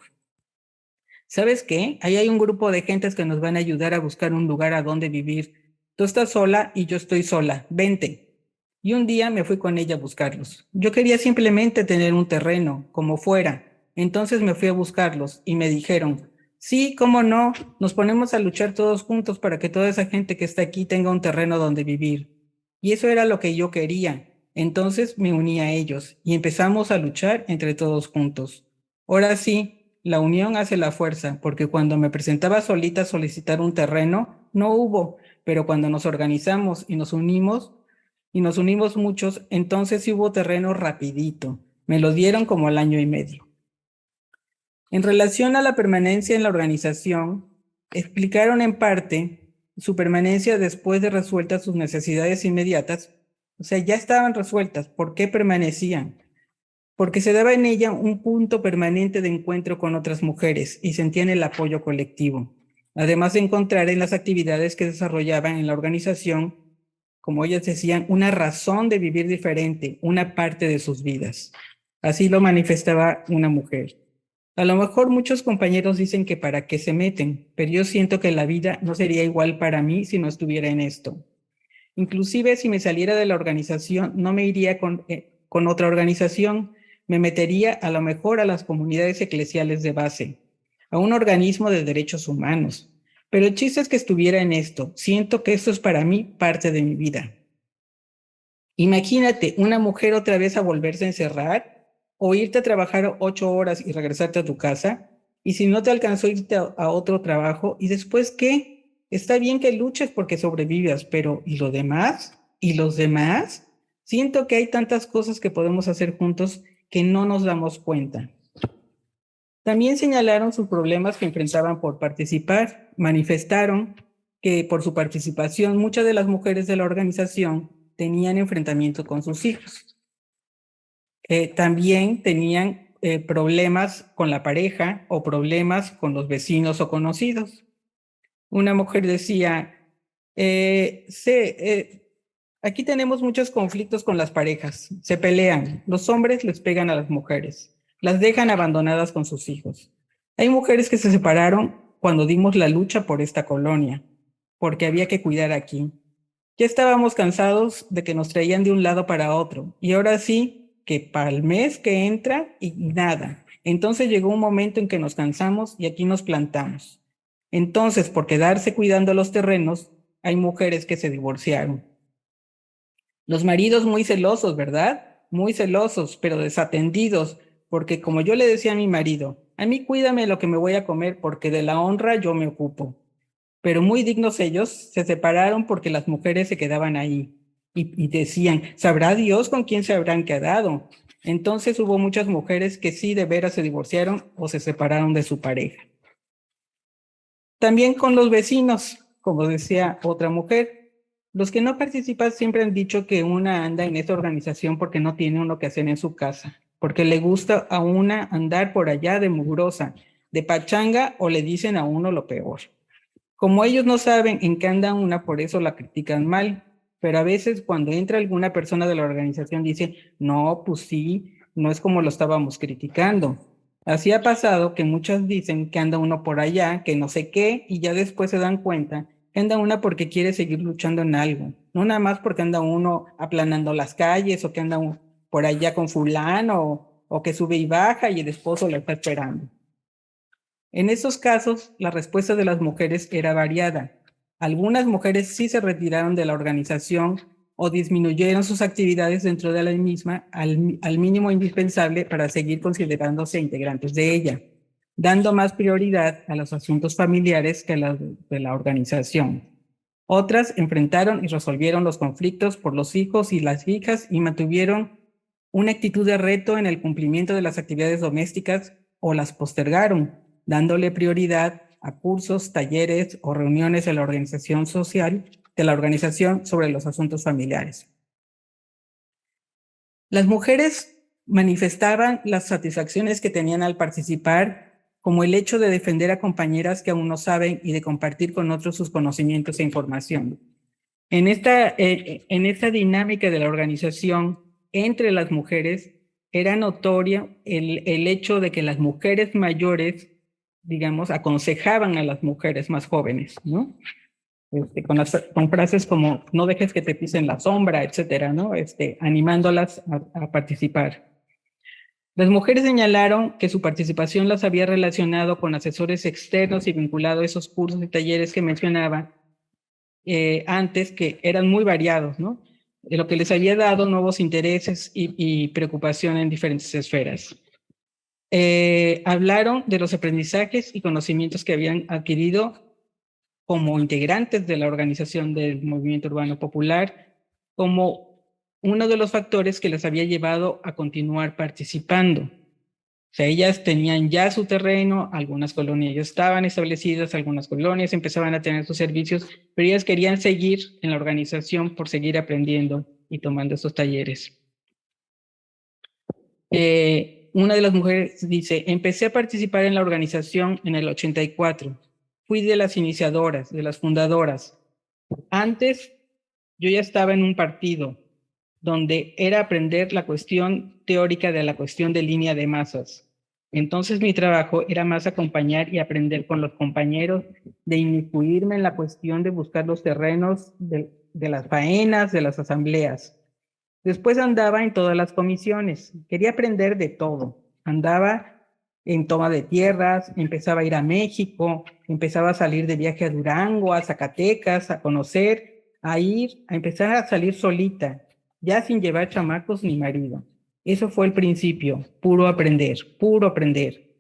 ¿sabes qué? Ahí hay un grupo de gentes que nos van a ayudar a buscar un lugar a donde vivir. Tú estás sola y yo estoy sola. Vente. Y un día me fui con ella a buscarlos. Yo quería simplemente tener un terreno, como fuera. Entonces me fui a buscarlos y me dijeron, sí, cómo no, nos ponemos a luchar todos juntos para que toda esa gente que está aquí tenga un terreno donde vivir. Y eso era lo que yo quería. Entonces me uní a ellos y empezamos a luchar entre todos juntos. Ahora sí, la unión hace la fuerza, porque cuando me presentaba solita a solicitar un terreno, no hubo, pero cuando nos organizamos y nos unimos muchos, entonces sí hubo terreno rapidito. Me lo dieron como al año y medio. En relación a la permanencia en la organización, explicaron en parte su permanencia después de resueltas sus necesidades inmediatas. O sea, ya estaban resueltas. ¿Por qué permanecían? Porque se daba en ella un punto permanente de encuentro con otras mujeres y sentían el apoyo colectivo. Además de encontrar en las actividades que desarrollaban en la organización, como ellas decían, una razón de vivir diferente, una parte de sus vidas. Así lo manifestaba una mujer. A lo mejor muchos compañeros dicen que para qué se meten, pero yo siento que la vida no sería igual para mí si no estuviera en esto. Inclusive si me saliera de la organización, no me iría con otra organización, me metería a lo mejor a las comunidades eclesiales de base, a un organismo de derechos humanos. Pero el chiste es que estuviera en esto. Siento que esto es para mí parte de mi vida. Imagínate una mujer otra vez a volverse a encerrar o irte a trabajar 8 horas y regresarte a tu casa. Y si no te alcanzó irte a otro trabajo, ¿y después qué? Está bien que luches porque sobrevivas, pero ¿y lo demás? ¿Y los demás? Siento que hay tantas cosas que podemos hacer juntos que no nos damos cuenta. También señalaron sus problemas que enfrentaban por participar. Manifestaron que por su participación muchas de las mujeres de la organización tenían enfrentamiento con sus hijos. También tenían problemas con la pareja o problemas con los vecinos o conocidos. Una mujer decía, aquí tenemos muchos conflictos con las parejas, se pelean, los hombres les pegan a las mujeres, las dejan abandonadas con sus hijos. Hay mujeres que se separaron cuando dimos la lucha por esta colonia, porque había que cuidar aquí. Ya estábamos cansados de que nos traían de un lado para otro, y ahora sí, que para el mes que entra y nada. Entonces llegó un momento en que nos cansamos y aquí nos plantamos. Entonces, por quedarse cuidando los terrenos, hay mujeres que se divorciaron. Los maridos muy celosos, ¿verdad? Muy celosos, pero desatendidos, porque como yo le decía a mi marido, a mí cuídame lo que me voy a comer porque de la honra yo me ocupo. Pero muy dignos ellos, se separaron porque las mujeres se quedaban ahí y decían, ¿sabrá Dios con quién se habrán quedado? Entonces hubo muchas mujeres que sí de veras se divorciaron o se separaron de su pareja. También con los vecinos, como decía otra mujer, los que no participan siempre han dicho que una anda en esta organización porque no tiene uno que hacer en su casa, porque le gusta a una andar por allá de mugrosa, de pachanga o le dicen a uno lo peor. Como ellos no saben en qué anda una, por eso la critican mal, pero a veces cuando entra alguna persona de la organización dice, no, pues sí, no es como lo estábamos criticando. Así ha pasado que muchas dicen que anda uno por allá, que no sé qué, y ya después se dan cuenta que anda una porque quiere seguir luchando en algo, no nada más porque anda uno aplanando las calles o que anda por allá con fulano o que sube y baja y el esposo la está esperando. En esos casos, la respuesta de las mujeres era variada. Algunas mujeres sí se retiraron de la organización o disminuyeron sus actividades dentro de la misma al mínimo indispensable para seguir considerándose integrantes de ella, dando más prioridad a los asuntos familiares que a los de la organización. Otras enfrentaron y resolvieron los conflictos por los hijos y las hijas y mantuvieron una actitud de reto en el cumplimiento de las actividades domésticas o las postergaron, dándole prioridad a cursos, talleres o reuniones de la organización social, de la organización sobre los asuntos familiares. Las mujeres manifestaban las satisfacciones que tenían al participar, como el hecho de defender a compañeras que aún no saben y de compartir con otros sus conocimientos e información. En esta dinámica de la organización entre las mujeres era notorio el hecho de que las mujeres mayores, digamos, aconsejaban a las mujeres más jóvenes, ¿no? Con frases como no dejes que te pisen la sombra, etcétera, ¿no? Animándolas a participar. Las mujeres señalaron que su participación las había relacionado con asesores externos y vinculado a esos cursos y talleres que mencionaba antes, que eran muy variados, ¿no? De lo que les había dado nuevos intereses y preocupación en diferentes esferas. Hablaron de los aprendizajes y conocimientos que habían adquirido como integrantes de la organización del Movimiento Urbano Popular, como uno de los factores que les había llevado a continuar participando. O sea, ellas tenían ya su terreno, algunas colonias ya estaban establecidas, algunas colonias empezaban a tener sus servicios, pero ellas querían seguir en la organización por seguir aprendiendo y tomando estos talleres. Una de las mujeres dice, empecé a participar en la organización en el 84. Fui de las iniciadoras, de las fundadoras. Antes yo ya estaba en un partido donde era aprender la cuestión teórica de la cuestión de línea de masas. Entonces mi trabajo era más acompañar y aprender con los compañeros, de inmiscuirme en la cuestión de buscar los terrenos de las faenas, de las asambleas. Después andaba en todas las comisiones, quería aprender de todo. Andaba en toma de tierras, empezaba a ir a México, empezaba a salir de viaje a Durango, a Zacatecas, a conocer, a ir, a empezar a salir solita, ya sin llevar chamacos ni marido. Eso fue el principio, puro aprender, puro aprender.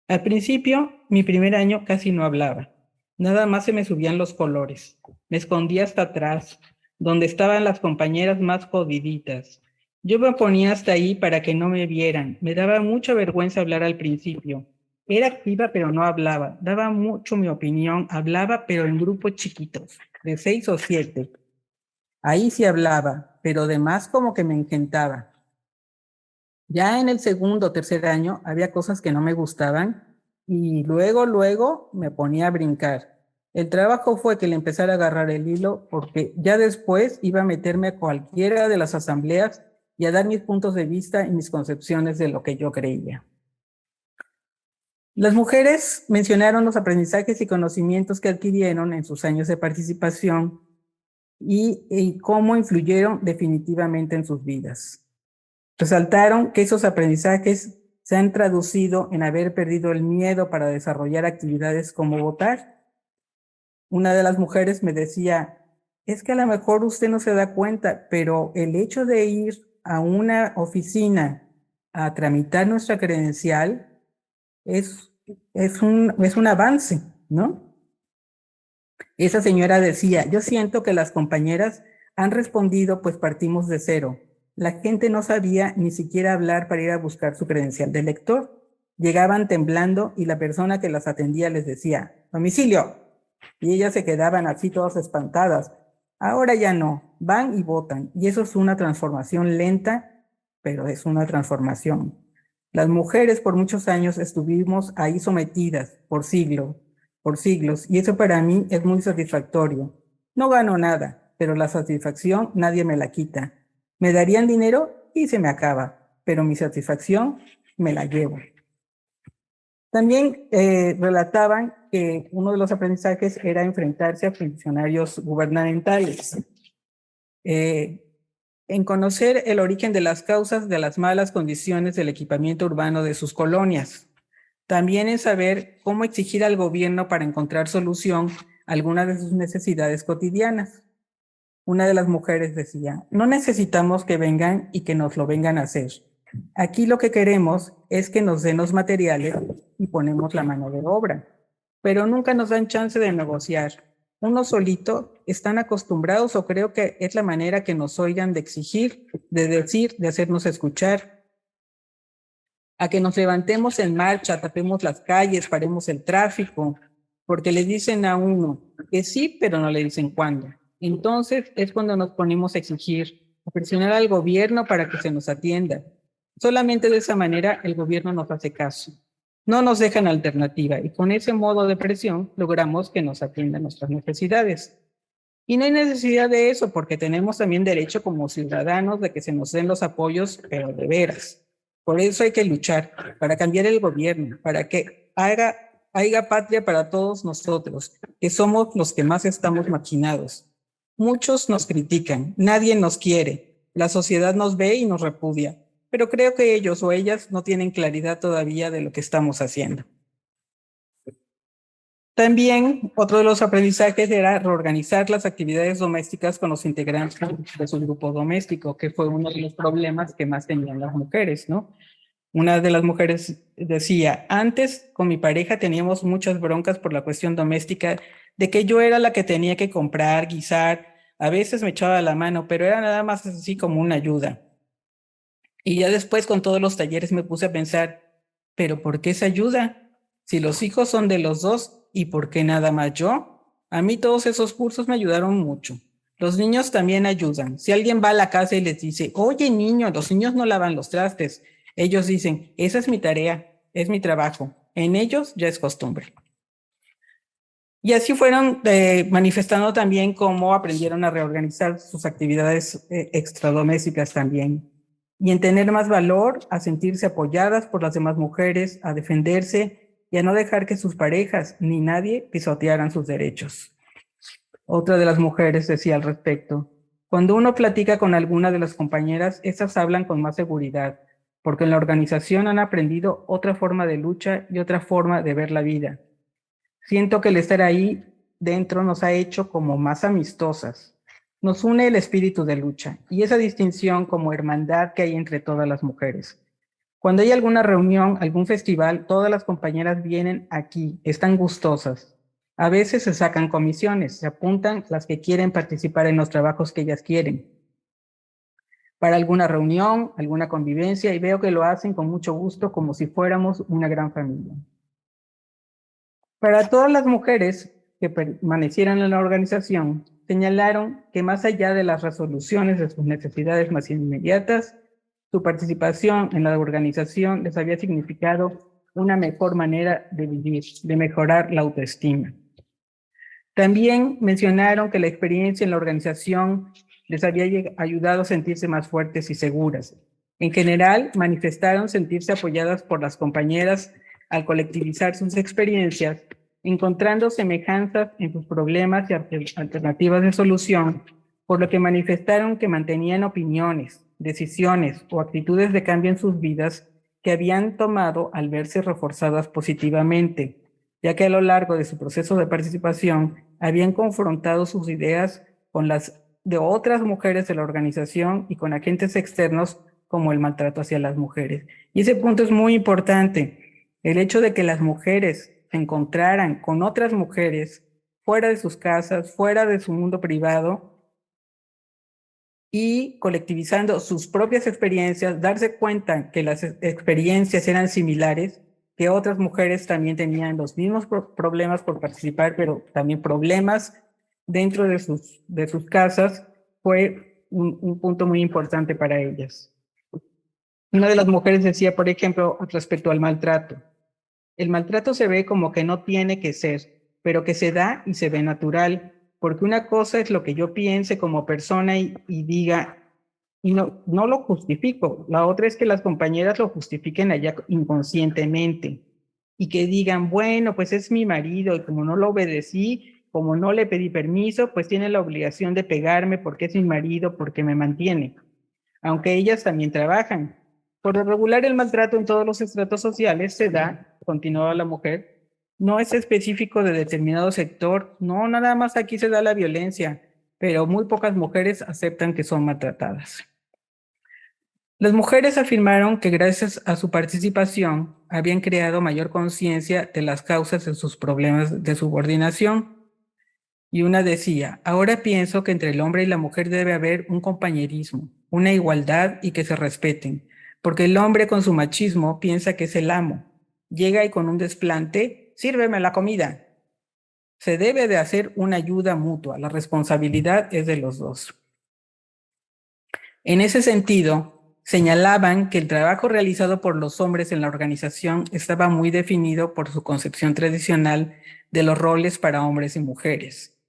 Al principio, mi primer año casi no hablaba. Nada más se me subían los colores. Me escondía hasta atrás, donde estaban las compañeras más jodiditas. Yo me ponía hasta ahí para que no me vieran. Me daba mucha vergüenza hablar al principio. Era activa, pero no hablaba. Daba mucho mi opinión. Hablaba, pero en grupos chiquitos, de 6 o 7. Ahí sí hablaba, pero demás como que me engentaba. Ya en el segundo o tercer año había cosas que no me gustaban y luego me ponía a brincar. El trabajo fue que le empezara a agarrar el hilo porque ya después iba a meterme a cualquiera de las asambleas y a dar mis puntos de vista y mis concepciones de lo que yo creía. Las mujeres mencionaron los aprendizajes y conocimientos que adquirieron en sus años de participación y cómo influyeron definitivamente en sus vidas. Resaltaron que esos aprendizajes se han traducido en haber perdido el miedo para desarrollar actividades como votar. Una de las mujeres me decía, es que a lo mejor usted no se da cuenta, pero el hecho de ir a una oficina a tramitar nuestra credencial es un avance, ¿no? Esa señora decía, yo siento que las compañeras han respondido, pues partimos de cero. La gente no sabía ni siquiera hablar para ir a buscar su credencial de lector. Llegaban temblando y la persona que las atendía les decía, domicilio. Y ellas se quedaban así todas espantadas. Ahora ya no, van y votan. Y eso es una transformación lenta, pero es una transformación. Las mujeres por muchos años estuvimos ahí sometidas por siglos, y eso para mí es muy satisfactorio. No gano nada, pero la satisfacción nadie me la quita. Me darían dinero y se me acaba, pero mi satisfacción me la llevo. También relataban que uno de los aprendizajes era enfrentarse a funcionarios gubernamentales. En conocer el origen de las causas de las malas condiciones del equipamiento urbano de sus colonias. También en saber cómo exigir al gobierno para encontrar solución a algunas de sus necesidades cotidianas. Una de las mujeres decía, no necesitamos que vengan y que nos lo vengan a hacer. Aquí lo que queremos es que nos den los materiales y ponemos la mano de obra, pero nunca nos dan chance de negociar. Uno solito están acostumbrados, o creo que es la manera que nos oigan, de exigir, de decir, de hacernos escuchar, a que nos levantemos en marcha, tapemos las calles, paremos el tráfico, porque le dicen a uno que sí, pero no le dicen cuándo. Entonces es cuando nos ponemos a exigir, a presionar al gobierno para que se nos atienda. Solamente de esa manera el gobierno nos hace caso. No nos dejan alternativa y con ese modo de presión logramos que nos atiendan nuestras necesidades. Y no hay necesidad de eso porque tenemos también derecho como ciudadanos de que se nos den los apoyos, pero de veras. Por eso hay que luchar para cambiar el gobierno, para que haya patria para todos nosotros, que somos los que más estamos marginados. Muchos nos critican, nadie nos quiere, la sociedad nos ve y nos repudia, pero creo que ellos o ellas no tienen claridad todavía de lo que estamos haciendo. También otro de los aprendizajes era reorganizar las actividades domésticas con los integrantes de su grupo doméstico, que fue uno de los problemas que más tenían las mujeres, ¿no? Una de las mujeres decía, antes con mi pareja teníamos muchas broncas por la cuestión doméstica, de que yo era la que tenía que comprar, guisar, a veces me echaba la mano, pero era nada más así como una ayuda. Y ya después con todos los talleres me puse a pensar, ¿pero por qué esa ayuda? Si los hijos son de los dos, ¿y por qué nada más yo? A mí todos esos cursos me ayudaron mucho. Los niños también ayudan. Si alguien va a la casa y les dice, oye niño, los niños no lavan los trastes, ellos dicen, esa es mi tarea, es mi trabajo. En ellos ya es costumbre. Y así fueron manifestando también cómo aprendieron a reorganizar sus actividades extradomésticas también. Y en tener más valor, a sentirse apoyadas por las demás mujeres, a defenderse y a no dejar que sus parejas ni nadie pisotearan sus derechos. Otra de las mujeres decía al respecto, cuando uno platica con alguna de las compañeras, estas hablan con más seguridad, porque en la organización han aprendido otra forma de lucha y otra forma de ver la vida. Siento que el estar ahí dentro nos ha hecho como más amistosas. Nos une el espíritu de lucha y esa distinción como hermandad que hay entre todas las mujeres. Cuando hay alguna reunión, algún festival, todas las compañeras vienen aquí, están gustosas. A veces se sacan comisiones, se apuntan las que quieren participar en los trabajos que ellas quieren. Para alguna reunión, alguna convivencia, y veo que lo hacen con mucho gusto, como si fuéramos una gran familia. Para todas las mujeres que permanecieron en la organización, señalaron que más allá de las resoluciones de sus necesidades más inmediatas, su participación en la organización les había significado una mejor manera de vivir, de mejorar la autoestima. También mencionaron que la experiencia en la organización les había ayudado a sentirse más fuertes y seguras. En general, manifestaron sentirse apoyadas por las compañeras al colectivizar sus experiencias, encontrando semejanzas en sus problemas y alternativas de solución, por lo que manifestaron que mantenían opiniones, decisiones o actitudes de cambio en sus vidas que habían tomado al verse reforzadas positivamente, ya que a lo largo de su proceso de participación habían confrontado sus ideas con las de otras mujeres de la organización y con agentes externos como el maltrato hacia las mujeres. Y ese punto es muy importante. El hecho de que las mujeres se encontraran con otras mujeres fuera de sus casas, fuera de su mundo privado y colectivizando sus propias experiencias, darse cuenta que las experiencias eran similares, que otras mujeres también tenían los mismos problemas por participar, pero también problemas dentro de sus casas, fue un punto muy importante para ellas. Una de las mujeres decía, por ejemplo, respecto al maltrato. El maltrato se ve como que no tiene que ser, pero que se da y se ve natural, porque una cosa es lo que yo piense como persona y diga, y no lo justifico. La otra es que las compañeras lo justifiquen allá inconscientemente y que digan, bueno, pues es mi marido y como no lo obedecí, como no le pedí permiso, pues tiene la obligación de pegarme porque es mi marido, porque me mantiene. Aunque ellas también trabajan. Por lo regular, el maltrato en todos los estratos sociales se da, continuaba la mujer, no es específico de determinado sector, no, nada más aquí se da la violencia, pero muy pocas mujeres aceptan que son maltratadas. Las mujeres afirmaron que gracias a su participación habían creado mayor conciencia de las causas de sus problemas de subordinación. Y una decía, ahora pienso que entre el hombre y la mujer debe haber un compañerismo, una igualdad y que se respeten, porque el hombre con su machismo piensa que es el amo. Llega y con un desplante, sírveme la comida. Se debe de hacer una ayuda mutua, la responsabilidad es de los dos. En ese sentido, señalaban que el trabajo realizado por los hombres en la organización estaba muy definido por su concepción tradicional de los roles para hombres y mujeres.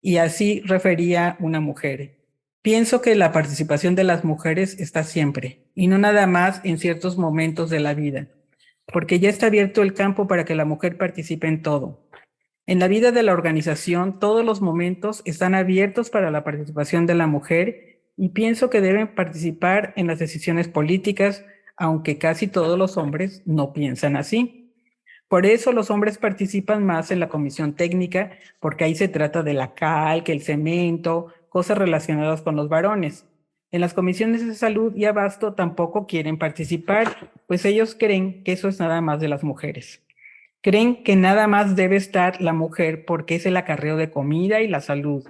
Y así refería una mujer. Pienso que la participación de las mujeres está siempre, y no nada más en ciertos momentos de la vida, porque ya está abierto el campo para que la mujer participe en todo. En la vida de la organización, todos los momentos están abiertos para la participación de la mujer y pienso que deben participar en las decisiones políticas, aunque casi todos los hombres no piensan así. Por eso los hombres participan más en la comisión técnica, porque ahí se trata de la cal, que el cemento, cosas relacionadas con los varones. En las comisiones de salud y abasto tampoco quieren participar, pues ellos creen que eso es nada más de las mujeres. Creen que nada más debe estar la mujer porque es el acarreo de comida y la salud.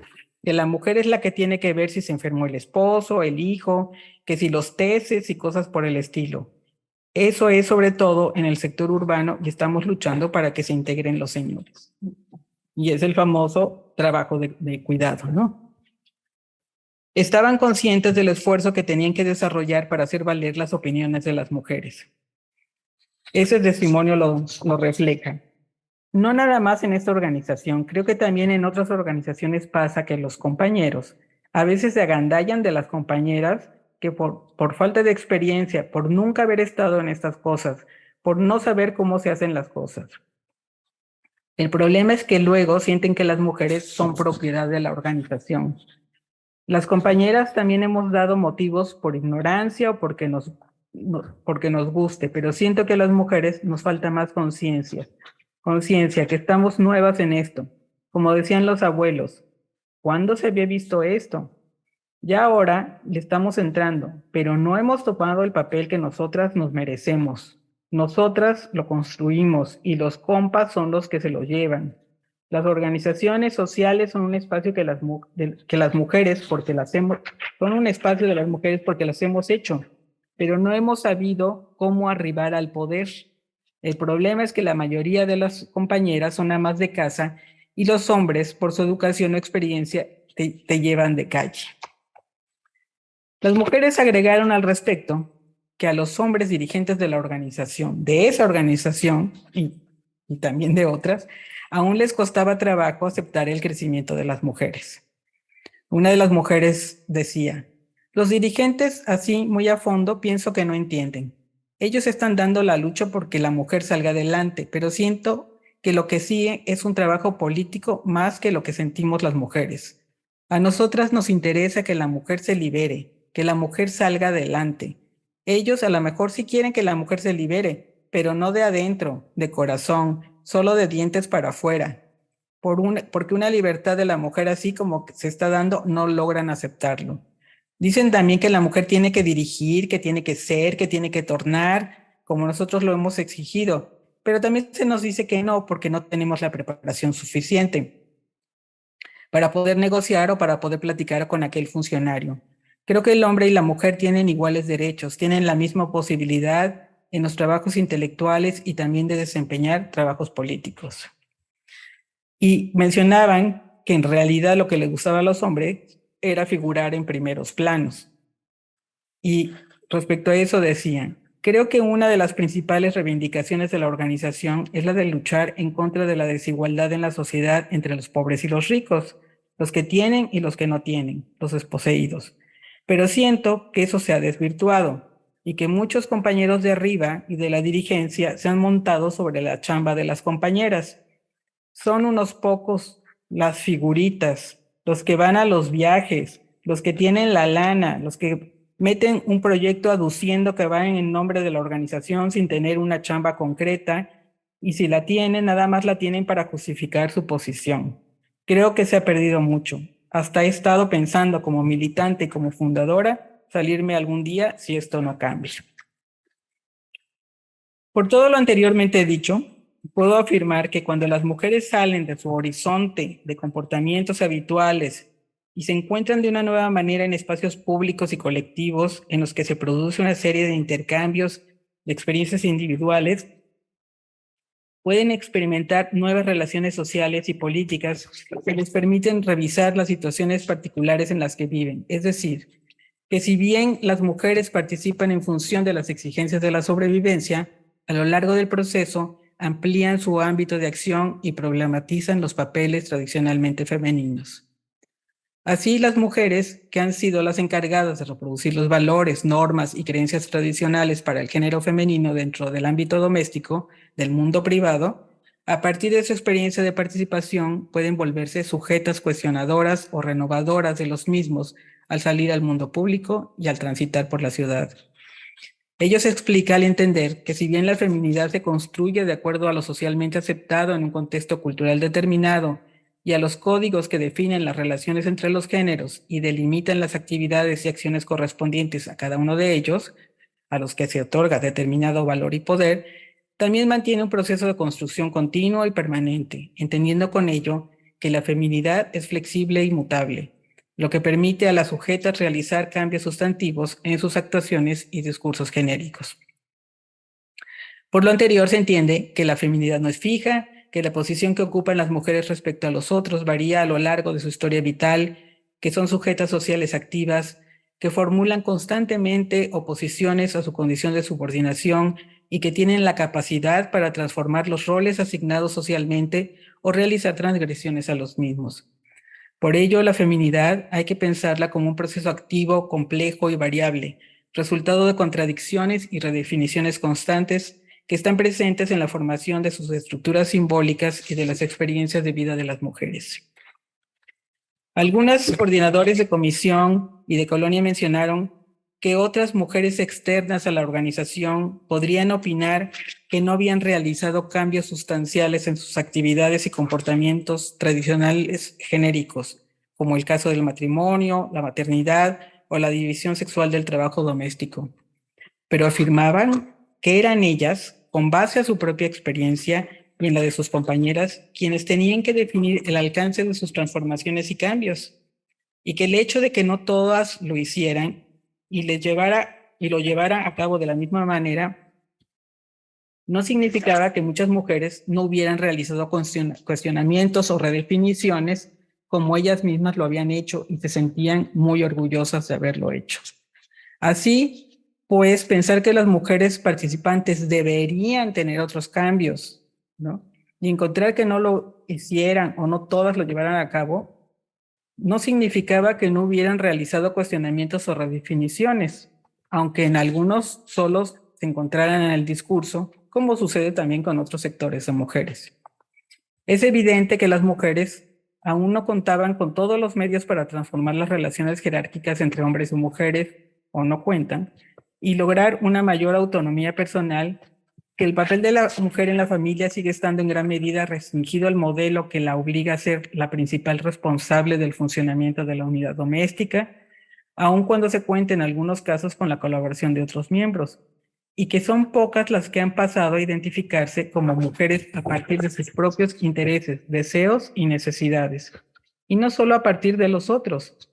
que la mujer es la que tiene que ver si se enfermó el esposo, el hijo, que si los tesis y cosas por el estilo. Eso es sobre todo en el sector urbano y estamos luchando para que se integren los señores. Y es el famoso trabajo de cuidado, ¿no? Estaban conscientes del esfuerzo que tenían que desarrollar para hacer valer las opiniones de las mujeres. Ese testimonio lo refleja. No nada más en esta organización, creo que también en otras organizaciones pasa que los compañeros a veces se agandallan de las compañeras que por falta de experiencia, por nunca haber estado en estas cosas, por no saber cómo se hacen las cosas. El problema es que luego sienten que las mujeres son propiedad de la organización. Las compañeras también hemos dado motivos por ignorancia o porque nos guste, pero siento que a las mujeres nos falta más conciencia, que estamos nuevas en esto. Como decían los abuelos, ¿cuándo se había visto esto? Ya ahora le estamos entrando, pero no hemos topado el papel que nosotras nos merecemos. Nosotras lo construimos y los compas son los que se lo llevan. Las organizaciones sociales son un espacio que las mujeres, porque son un espacio de las mujeres porque las hemos hecho, pero no hemos sabido cómo arribar al poder. El problema es que la mayoría de las compañeras son amas de casa y los hombres, por su educación o experiencia, te llevan de calle. Las mujeres agregaron al respecto que a los hombres dirigentes de la organización, de esa organización y también de otras, aún les costaba trabajo aceptar el crecimiento de las mujeres. Una de las mujeres decía, los dirigentes así muy a fondo pienso que no entienden. Ellos están dando la lucha porque la mujer salga adelante, pero siento que lo que sigue es un trabajo político más que lo que sentimos las mujeres. A nosotras nos interesa que la mujer se libere, que la mujer salga adelante. Ellos a lo mejor sí quieren que la mujer se libere, pero no de adentro, de corazón, solo de dientes para afuera. Porque una libertad de la mujer así como se está dando, no logran aceptarlo. Dicen también que la mujer tiene que dirigir, que tiene que ser, que tiene que tornar, como nosotros lo hemos exigido. Pero también se nos dice que no, porque no tenemos la preparación suficiente para poder negociar o para poder platicar con aquel funcionario. Creo que el hombre y la mujer tienen iguales derechos, tienen la misma posibilidad en los trabajos intelectuales y también de desempeñar trabajos políticos. Y mencionaban que en realidad lo que les gustaba a los hombres era figurar en primeros planos. Y respecto a eso decían, creo que una de las principales reivindicaciones de la organización es la de luchar en contra de la desigualdad en la sociedad entre los pobres y los ricos, los que tienen y los que no tienen, los desposeídos. Pero siento que eso se ha desvirtuado y que muchos compañeros de arriba y de la dirigencia se han montado sobre la chamba de las compañeras. Son unos pocos las figuritas, los que van a los viajes, los que tienen la lana, los que meten un proyecto aduciendo que va en nombre de la organización sin tener una chamba concreta, y si la tienen, nada más la tienen para justificar su posición. Creo que se ha perdido mucho. Hasta he estado pensando como militante y como fundadora salirme algún día si esto no cambia. Por todo lo anteriormente dicho, puedo afirmar que cuando las mujeres salen de su horizonte de comportamientos habituales y se encuentran de una nueva manera en espacios públicos y colectivos en los que se produce una serie de intercambios de experiencias individuales, pueden experimentar nuevas relaciones sociales y políticas que les permiten revisar las situaciones particulares en las que viven. Es decir, que si bien las mujeres participan en función de las exigencias de la sobrevivencia, a lo largo del proceso amplían su ámbito de acción y problematizan los papeles tradicionalmente femeninos. Así, las mujeres, que han sido las encargadas de reproducir los valores, normas y creencias tradicionales para el género femenino dentro del ámbito doméstico, del mundo privado, a partir de su experiencia de participación pueden volverse sujetas cuestionadoras o renovadoras de los mismos al salir al mundo público y al transitar por la ciudad. Ello se explica al entender que si bien la feminidad se construye de acuerdo a lo socialmente aceptado en un contexto cultural determinado y a los códigos que definen las relaciones entre los géneros y delimitan las actividades y acciones correspondientes a cada uno de ellos, a los que se otorga determinado valor y poder, también mantiene un proceso de construcción continuo y permanente, entendiendo con ello que la feminidad es flexible y mutable, lo que permite a las sujetas realizar cambios sustantivos en sus actuaciones y discursos genéricos. Por lo anterior se entiende que la feminidad no es fija, que la posición que ocupan las mujeres respecto a los otros varía a lo largo de su historia vital, que son sujetas sociales activas, que formulan constantemente oposiciones a su condición de subordinación y que tienen la capacidad para transformar los roles asignados socialmente o realizar transgresiones a los mismos. Por ello, la feminidad hay que pensarla como un proceso activo, complejo y variable, resultado de contradicciones y redefiniciones constantes que están presentes en la formación de sus estructuras simbólicas y de las experiencias de vida de las mujeres. Algunas coordinadores de comisión y de colonia mencionaron que otras mujeres externas a la organización podrían opinar que no habían realizado cambios sustanciales en sus actividades y comportamientos tradicionales genéricos, como el caso del matrimonio, la maternidad o la división sexual del trabajo doméstico. Pero afirmaban que eran ellas, con base a su propia experiencia y en la de sus compañeras, quienes tenían que definir el alcance de sus transformaciones y cambios, y que el hecho de que no todas lo hicieran y lo llevara a cabo de la misma manera no significaba que muchas mujeres no hubieran realizado cuestionamientos o redefiniciones como ellas mismas lo habían hecho y se sentían muy orgullosas de haberlo hecho. Así, pues, pensar que las mujeres participantes deberían tener otros cambios, ¿no? Y encontrar que no lo hicieran o no todas lo llevaran a cabo, no significaba que no hubieran realizado cuestionamientos o redefiniciones, aunque en algunos solos se encontraran en el discurso, como sucede también con otros sectores de mujeres. Es evidente que las mujeres aún no contaban con todos los medios para transformar las relaciones jerárquicas entre hombres y mujeres, o no cuentan, y lograr una mayor autonomía personal, que el papel de la mujer en la familia sigue estando en gran medida restringido al modelo que la obliga a ser la principal responsable del funcionamiento de la unidad doméstica, aun cuando se cuenta en algunos casos con la colaboración de otros miembros, y que son pocas las que han pasado a identificarse como mujeres a partir de sus propios intereses, deseos y necesidades, y no solo a partir de los otros.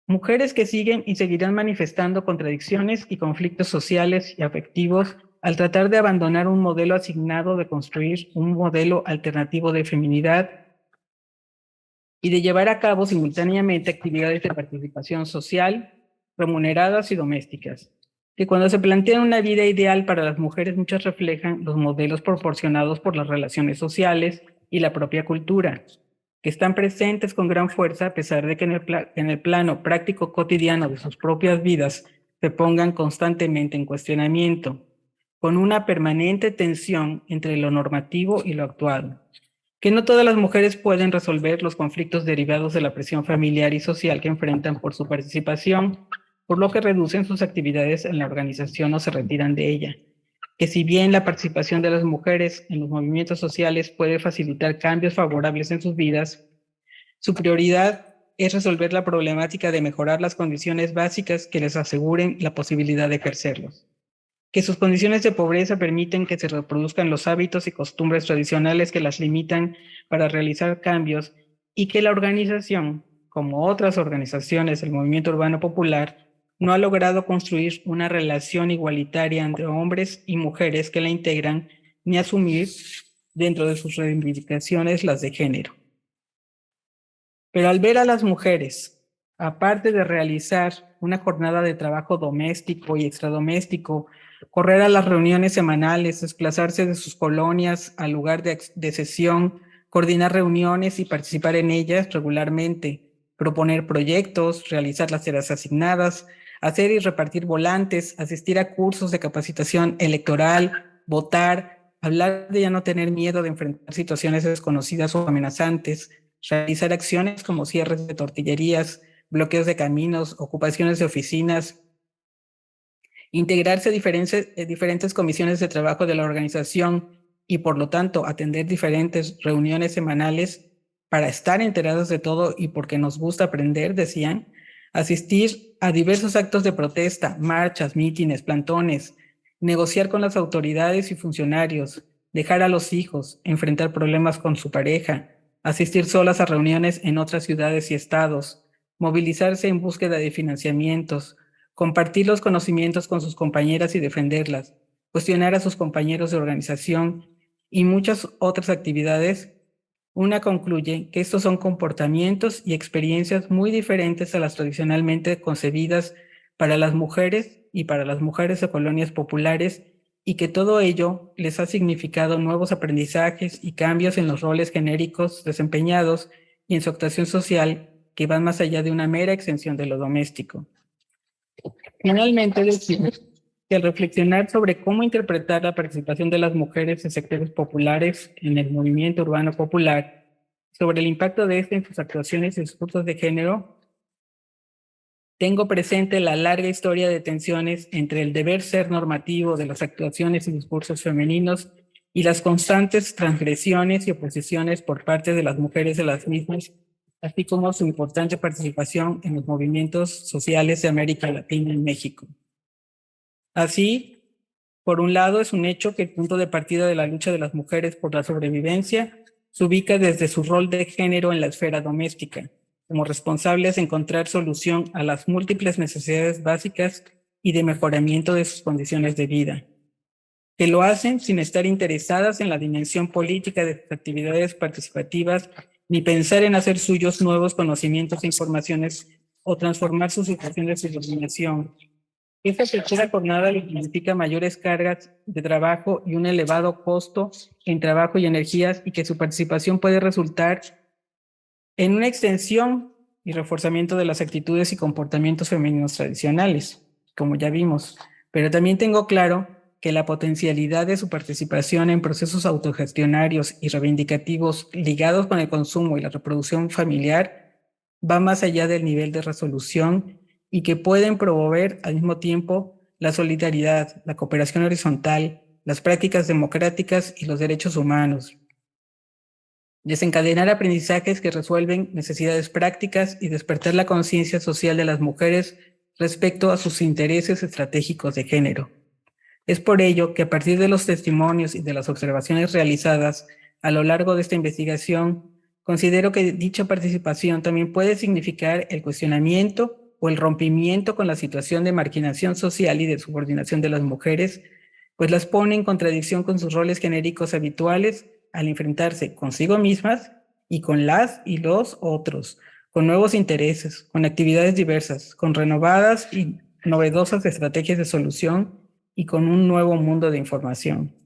Mujeres que siguen y seguirán manifestando contradicciones y conflictos sociales y afectivos al tratar de abandonar un modelo asignado, de construir un modelo alternativo de feminidad y de llevar a cabo simultáneamente actividades de participación social, remuneradas y domésticas, que cuando se plantea una vida ideal para las mujeres, muchas reflejan los modelos proporcionados por las relaciones sociales y la propia cultura, que están presentes con gran fuerza a pesar de que en el plano práctico cotidiano de sus propias vidas se pongan constantemente en cuestionamiento, con una permanente tensión entre lo normativo y lo actual. Que no todas las mujeres pueden resolver los conflictos derivados de la presión familiar y social que enfrentan por su participación, por lo que reducen sus actividades en la organización o se retiran de ella. Que si bien la participación de las mujeres en los movimientos sociales puede facilitar cambios favorables en sus vidas, su prioridad es resolver la problemática de mejorar las condiciones básicas que les aseguren la posibilidad de ejercerlos. Que sus condiciones de pobreza permiten que se reproduzcan los hábitos y costumbres tradicionales que las limitan para realizar cambios, y que la organización, como otras organizaciones del movimiento urbano popular, no ha logrado construir una relación igualitaria entre hombres y mujeres que la integran, ni asumir dentro de sus reivindicaciones las de género. Pero al ver a las mujeres, aparte de realizar una jornada de trabajo doméstico y extradoméstico, correr a las reuniones semanales, desplazarse de sus colonias al lugar de sesión, coordinar reuniones y participar en ellas regularmente, proponer proyectos, realizar las tareas asignadas, hacer y repartir volantes, asistir a cursos de capacitación electoral, votar, hablar de ya no tener miedo de enfrentar situaciones desconocidas o amenazantes, realizar acciones como cierres de tortillerías, bloqueos de caminos, ocupaciones de oficinas, integrarse a diferentes comisiones de trabajo de la organización y, por lo tanto, atender diferentes reuniones semanales para estar enterados de todo y porque nos gusta aprender, decían, asistir a diversos actos de protesta, marchas, mítines, plantones, negociar con las autoridades y funcionarios, dejar a los hijos, enfrentar problemas con su pareja, asistir solas a reuniones en otras ciudades y estados, movilizarse en búsqueda de financiamientos, compartir los conocimientos con sus compañeras y defenderlas, cuestionar a sus compañeros de organización y muchas otras actividades, una concluye que estos son comportamientos y experiencias muy diferentes a las tradicionalmente concebidas para las mujeres y para las mujeres de colonias populares, y que todo ello les ha significado nuevos aprendizajes y cambios en los roles genéricos desempeñados y en su actuación social que van más allá de una mera extensión de lo doméstico. Finalmente, decimos que al reflexionar sobre cómo interpretar la participación de las mujeres en sectores populares en el movimiento urbano popular, sobre el impacto de este en sus actuaciones y discursos de género, tengo presente la larga historia de tensiones entre el deber ser normativo de las actuaciones y discursos femeninos y las constantes transgresiones y oposiciones por parte de las mujeres de las mismas, así como su importante participación en los movimientos sociales de América Latina y México. Así, por un lado, es un hecho que el punto de partida de la lucha de las mujeres por la sobrevivencia se ubica desde su rol de género en la esfera doméstica, como responsables de encontrar solución a las múltiples necesidades básicas y de mejoramiento de sus condiciones de vida, que lo hacen sin estar interesadas en la dimensión política de sus actividades participativas, ni pensar en hacer suyos nuevos conocimientos e informaciones o transformar su situación de subordinación. Esta tercera jornada le significa mayores cargas de trabajo y un elevado costo en trabajo y energías, y que su participación puede resultar en una extensión y reforzamiento de las actitudes y comportamientos femeninos tradicionales, como ya vimos. Pero también tengo claro que la potencialidad de su participación en procesos autogestionarios y reivindicativos ligados con el consumo y la reproducción familiar va más allá del nivel de resolución, y que pueden promover al mismo tiempo la solidaridad, la cooperación horizontal, las prácticas democráticas y los derechos humanos. Desencadenar aprendizajes que resuelven necesidades prácticas y despertar la conciencia social de las mujeres respecto a sus intereses estratégicos de género. Es por ello que a partir de los testimonios y de las observaciones realizadas a lo largo de esta investigación, considero que dicha participación también puede significar el cuestionamiento o el rompimiento con la situación de marginación social y de subordinación de las mujeres, pues las pone en contradicción con sus roles genéricos habituales al enfrentarse consigo mismas y con las y los otros, con nuevos intereses, con actividades diversas, con renovadas y novedosas estrategias de solución y con un nuevo mundo de información.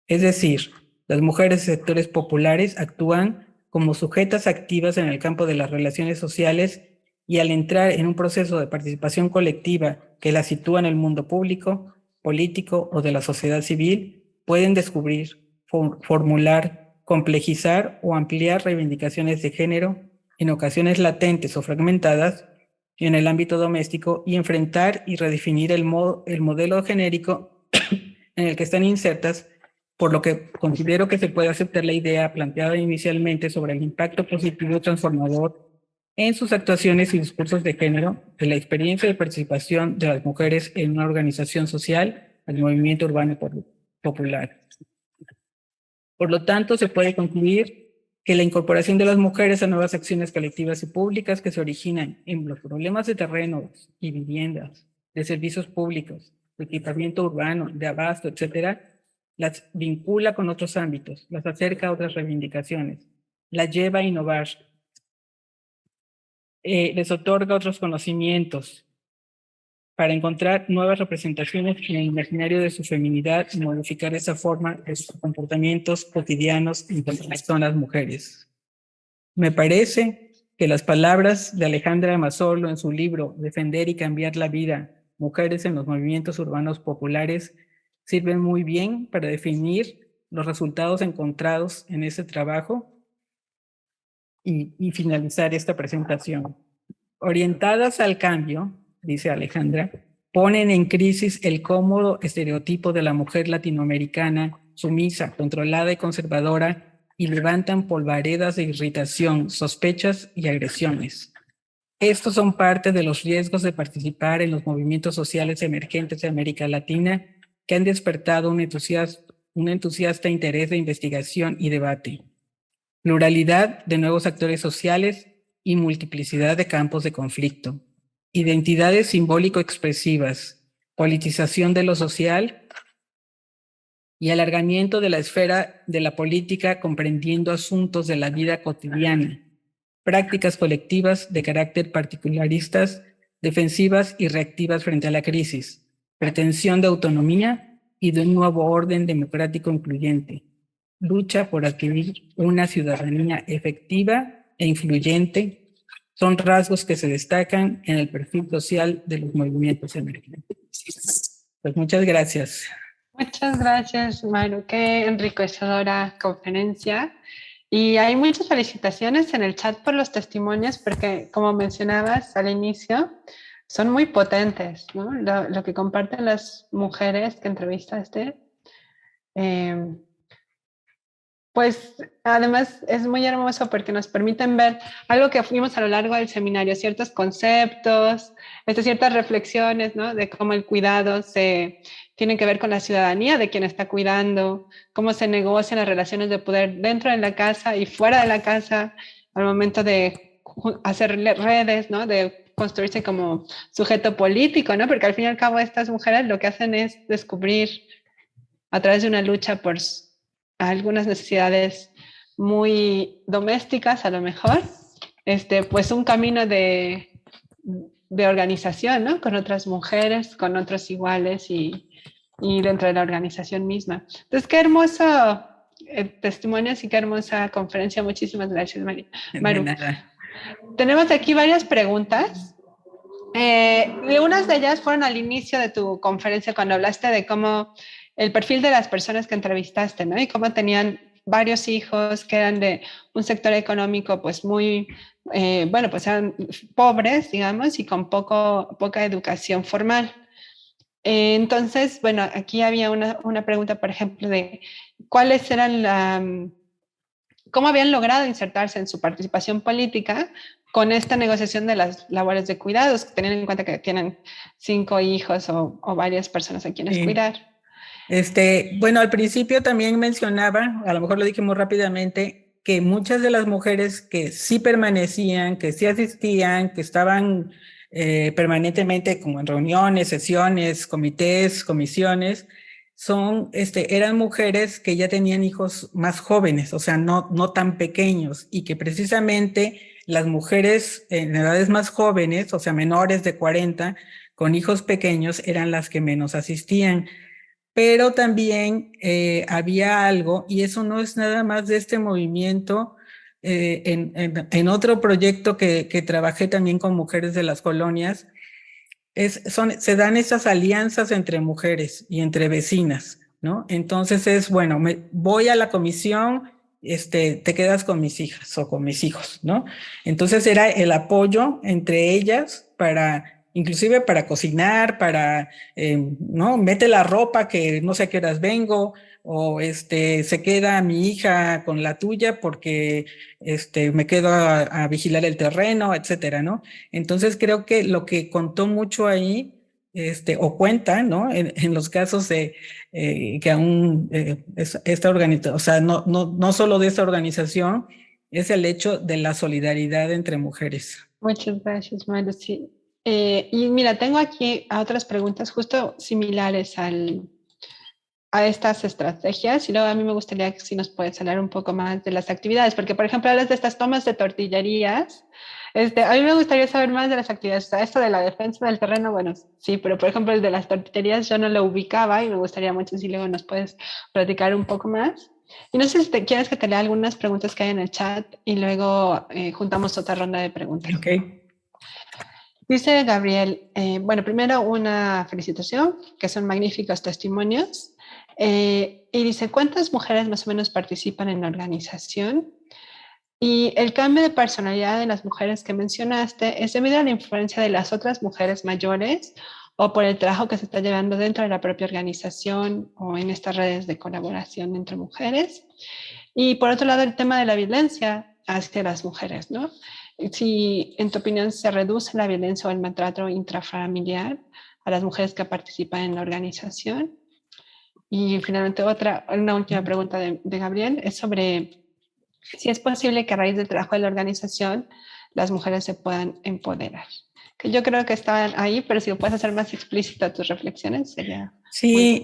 Es decir, las mujeres de sectores populares actúan como sujetas activas en el campo de las relaciones sociales, y al entrar en un proceso de participación colectiva que las sitúa en el mundo público, político o de la sociedad civil, pueden descubrir, formular, complejizar o ampliar reivindicaciones de género, en ocasiones latentes o fragmentadas, en el ámbito doméstico, y enfrentar y redefinir el modelo genérico en el que están insertas, por lo que considero que se puede aceptar la idea planteada inicialmente sobre el impacto positivo transformador en sus actuaciones y discursos de género de la experiencia de participación de las mujeres en una organización social, el movimiento urbano popular. Por lo tanto, se puede concluir que la incorporación de las mujeres a nuevas acciones colectivas y públicas que se originan en los problemas de terrenos y viviendas, de servicios públicos, de equipamiento urbano, de abasto, etcétera, las vincula con otros ámbitos, las acerca a otras reivindicaciones, las lleva a innovar, les otorga otros conocimientos para encontrar nuevas representaciones en el imaginario de su feminidad y modificar esa forma de sus comportamientos cotidianos entre las personas mujeres. Me parece que las palabras de Alejandra Mazzollo en su libro Defender y cambiar la vida, mujeres en los movimientos urbanos populares, sirven muy bien para definir los resultados encontrados en ese trabajo y finalizar esta presentación. Orientadas al cambio, dice Alejandra, ponen en crisis el cómodo estereotipo de la mujer latinoamericana, sumisa, controlada y conservadora, y levantan polvaredas de irritación, sospechas y agresiones. Estos son parte de los riesgos de participar en los movimientos sociales emergentes de América Latina, que han despertado un entusiasta interés de investigación y debate. Pluralidad de nuevos actores sociales y multiplicidad de campos de conflicto, identidades simbólico-expresivas, politización de lo social y alargamiento de la esfera de la política comprendiendo asuntos de la vida cotidiana, prácticas colectivas de carácter particularistas, defensivas y reactivas frente a la crisis, pretensión de autonomía y de un nuevo orden democrático incluyente, lucha por adquirir una ciudadanía efectiva e influyente, son rasgos que se destacan en el perfil social de los movimientos emergentes. Pues muchas gracias. Muchas gracias, Maru. Qué enriquecedora conferencia. Y hay muchas felicitaciones en el chat por los testimonios, porque como mencionabas al inicio, son muy potentes, ¿no? Lo que comparten las mujeres que entrevistaste. Pues además es muy hermoso porque nos permiten ver algo que fuimos a lo largo del seminario, ciertos conceptos, ciertas reflexiones, ¿no? De cómo el cuidado se tiene que ver con la ciudadanía de quien está cuidando, cómo se negocian las relaciones de poder dentro de la casa y fuera de la casa al momento de hacer redes, ¿no? De construirse como sujeto político, ¿no? Porque al fin y al cabo estas mujeres lo que hacen es descubrir a través de una lucha por algunas necesidades muy domésticas a lo mejor, pues un camino de organización, ¿no? Con otras mujeres, con otros iguales y dentro de la organización misma. Entonces, qué hermoso testimonios y qué hermosa conferencia. Muchísimas gracias, Maru. Tenemos aquí varias preguntas. Unas de ellas fueron al inicio de tu conferencia cuando hablaste de cómo el perfil de las personas que entrevistaste, ¿no? Y cómo tenían varios hijos que eran de un sector económico pues muy, bueno, pues eran pobres, digamos, y con poca educación formal. Entonces, bueno, aquí había una pregunta, por ejemplo, de cuáles eran cómo habían logrado insertarse en su participación política con esta negociación de las labores de cuidados, teniendo en cuenta que tienen 5 hijos o varias personas a quienes cuidar. Bueno, al principio también mencionaba, a lo mejor lo dije muy rápidamente, que muchas de las mujeres que sí permanecían, que sí asistían, que estaban permanentemente como en reuniones, sesiones, comités, comisiones, eran mujeres que ya tenían hijos más jóvenes, o sea, no tan pequeños, y que precisamente las mujeres en edades más jóvenes, o sea, menores de 40, con hijos pequeños, eran las que menos asistían. Pero también había algo, y eso no es nada más de este movimiento, en otro proyecto que trabajé también con mujeres de las colonias, se dan esas alianzas entre mujeres y entre vecinas, ¿no? Entonces bueno, voy a la comisión, te quedas con mis hijas o con mis hijos, ¿no? Entonces era el apoyo entre ellas inclusive para cocinar, ¿no? Mete la ropa que no sé a qué horas vengo, o se queda mi hija con la tuya porque me quedo a vigilar el terreno, etcétera, ¿no? Entonces creo que lo que contó mucho ahí, o cuenta, ¿no? En los casos de que aún esta organización, o sea, no solo de esta organización, es el hecho de la solidaridad entre mujeres. Muchas gracias, Maru. Sí. Y mira, tengo aquí otras preguntas justo similares a estas estrategias y luego a mí me gustaría que si nos puedes hablar un poco más de las actividades, porque por ejemplo hablas de estas tomas de tortillerías, a mí me gustaría saber más de las actividades, o sea, esto de la defensa del terreno, bueno, sí, pero por ejemplo el de las tortillerías yo no lo ubicaba y me gustaría mucho si luego nos puedes platicar un poco más. Y no sé si quieres que te lea algunas preguntas que hay en el chat y luego juntamos otra ronda de preguntas. Okay. Dice Gabriel, bueno, primero una felicitación, que son magníficos testimonios. Y dice, ¿cuántas mujeres más o menos participan en la organización? Y el cambio de personalidad de las mujeres que mencionaste, ¿es debido a la influencia de las otras mujeres mayores o por el trabajo que se está llevando dentro de la propia organización o en estas redes de colaboración entre mujeres? Y por otro lado, el tema de la violencia hacia las mujeres, ¿no? Si en tu opinión se reduce la violencia o el maltrato intrafamiliar a las mujeres que participan en la organización. Y finalmente una última pregunta de Gabriel es sobre sí es posible que a raíz del trabajo de la organización las mujeres se puedan empoderar. Que yo creo que estaban ahí, pero si lo puedes hacer más explícita tus reflexiones, sería muy... Sí,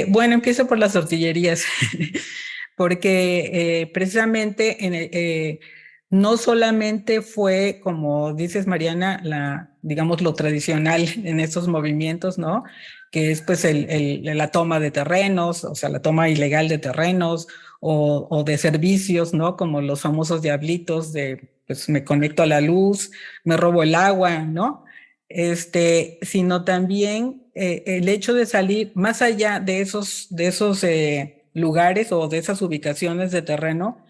bueno, empiezo por las tortillerías, porque precisamente no solamente fue, como dices, Mariana, digamos, lo tradicional en estos movimientos, ¿no? Que es pues la toma de terrenos, o sea, la toma ilegal de terrenos o de servicios, ¿no? Como los famosos diablitos de, pues me conecto a la luz, me robo el agua, ¿no? Sino también el hecho de salir más allá de esos lugares o de esas ubicaciones de terreno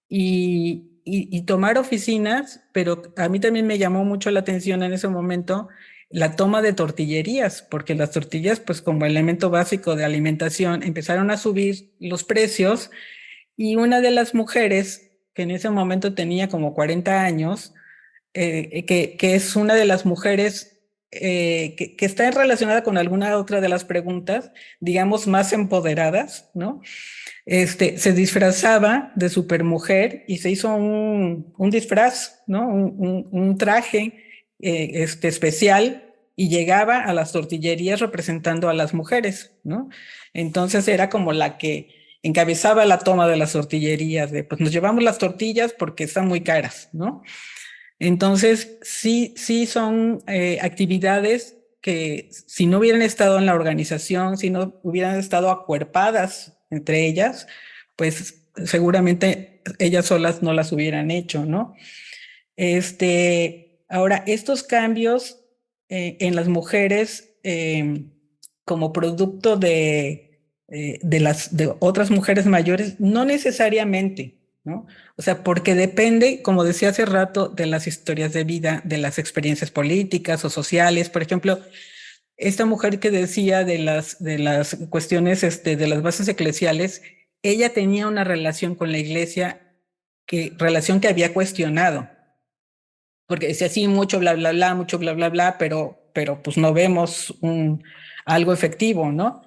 y tomar oficinas, pero a mí también me llamó mucho la atención en ese momento la toma de tortillerías, porque las tortillas, pues como elemento básico de alimentación, empezaron a subir los precios y una de las mujeres, que en ese momento tenía como 40 años, que es una de las mujeres que está relacionada con alguna otra de las preguntas, digamos, más empoderadas, ¿no? Se disfrazaba de supermujer y se hizo un disfraz, ¿no? Un traje especial y llegaba a las tortillerías representando a las mujeres, ¿no? Entonces era como la que encabezaba la toma de las tortillerías, de pues nos llevamos las tortillas porque están muy caras, ¿no? Entonces, sí son actividades que si no hubieran estado en la organización, si no hubieran estado acuerpadas entre ellas, pues seguramente ellas solas no las hubieran hecho, ¿no? Ahora, estos cambios en las mujeres como producto de otras mujeres mayores, no necesariamente, ¿no? O sea, porque depende, como decía hace rato, de las historias de vida, de las experiencias políticas o sociales. Por ejemplo, esta mujer que decía de las cuestiones, de las bases eclesiales, ella tenía una relación con la iglesia, relación que había cuestionado, porque decía sí, mucho bla, bla, bla, mucho bla, bla, bla, pero pues no vemos algo efectivo, ¿no?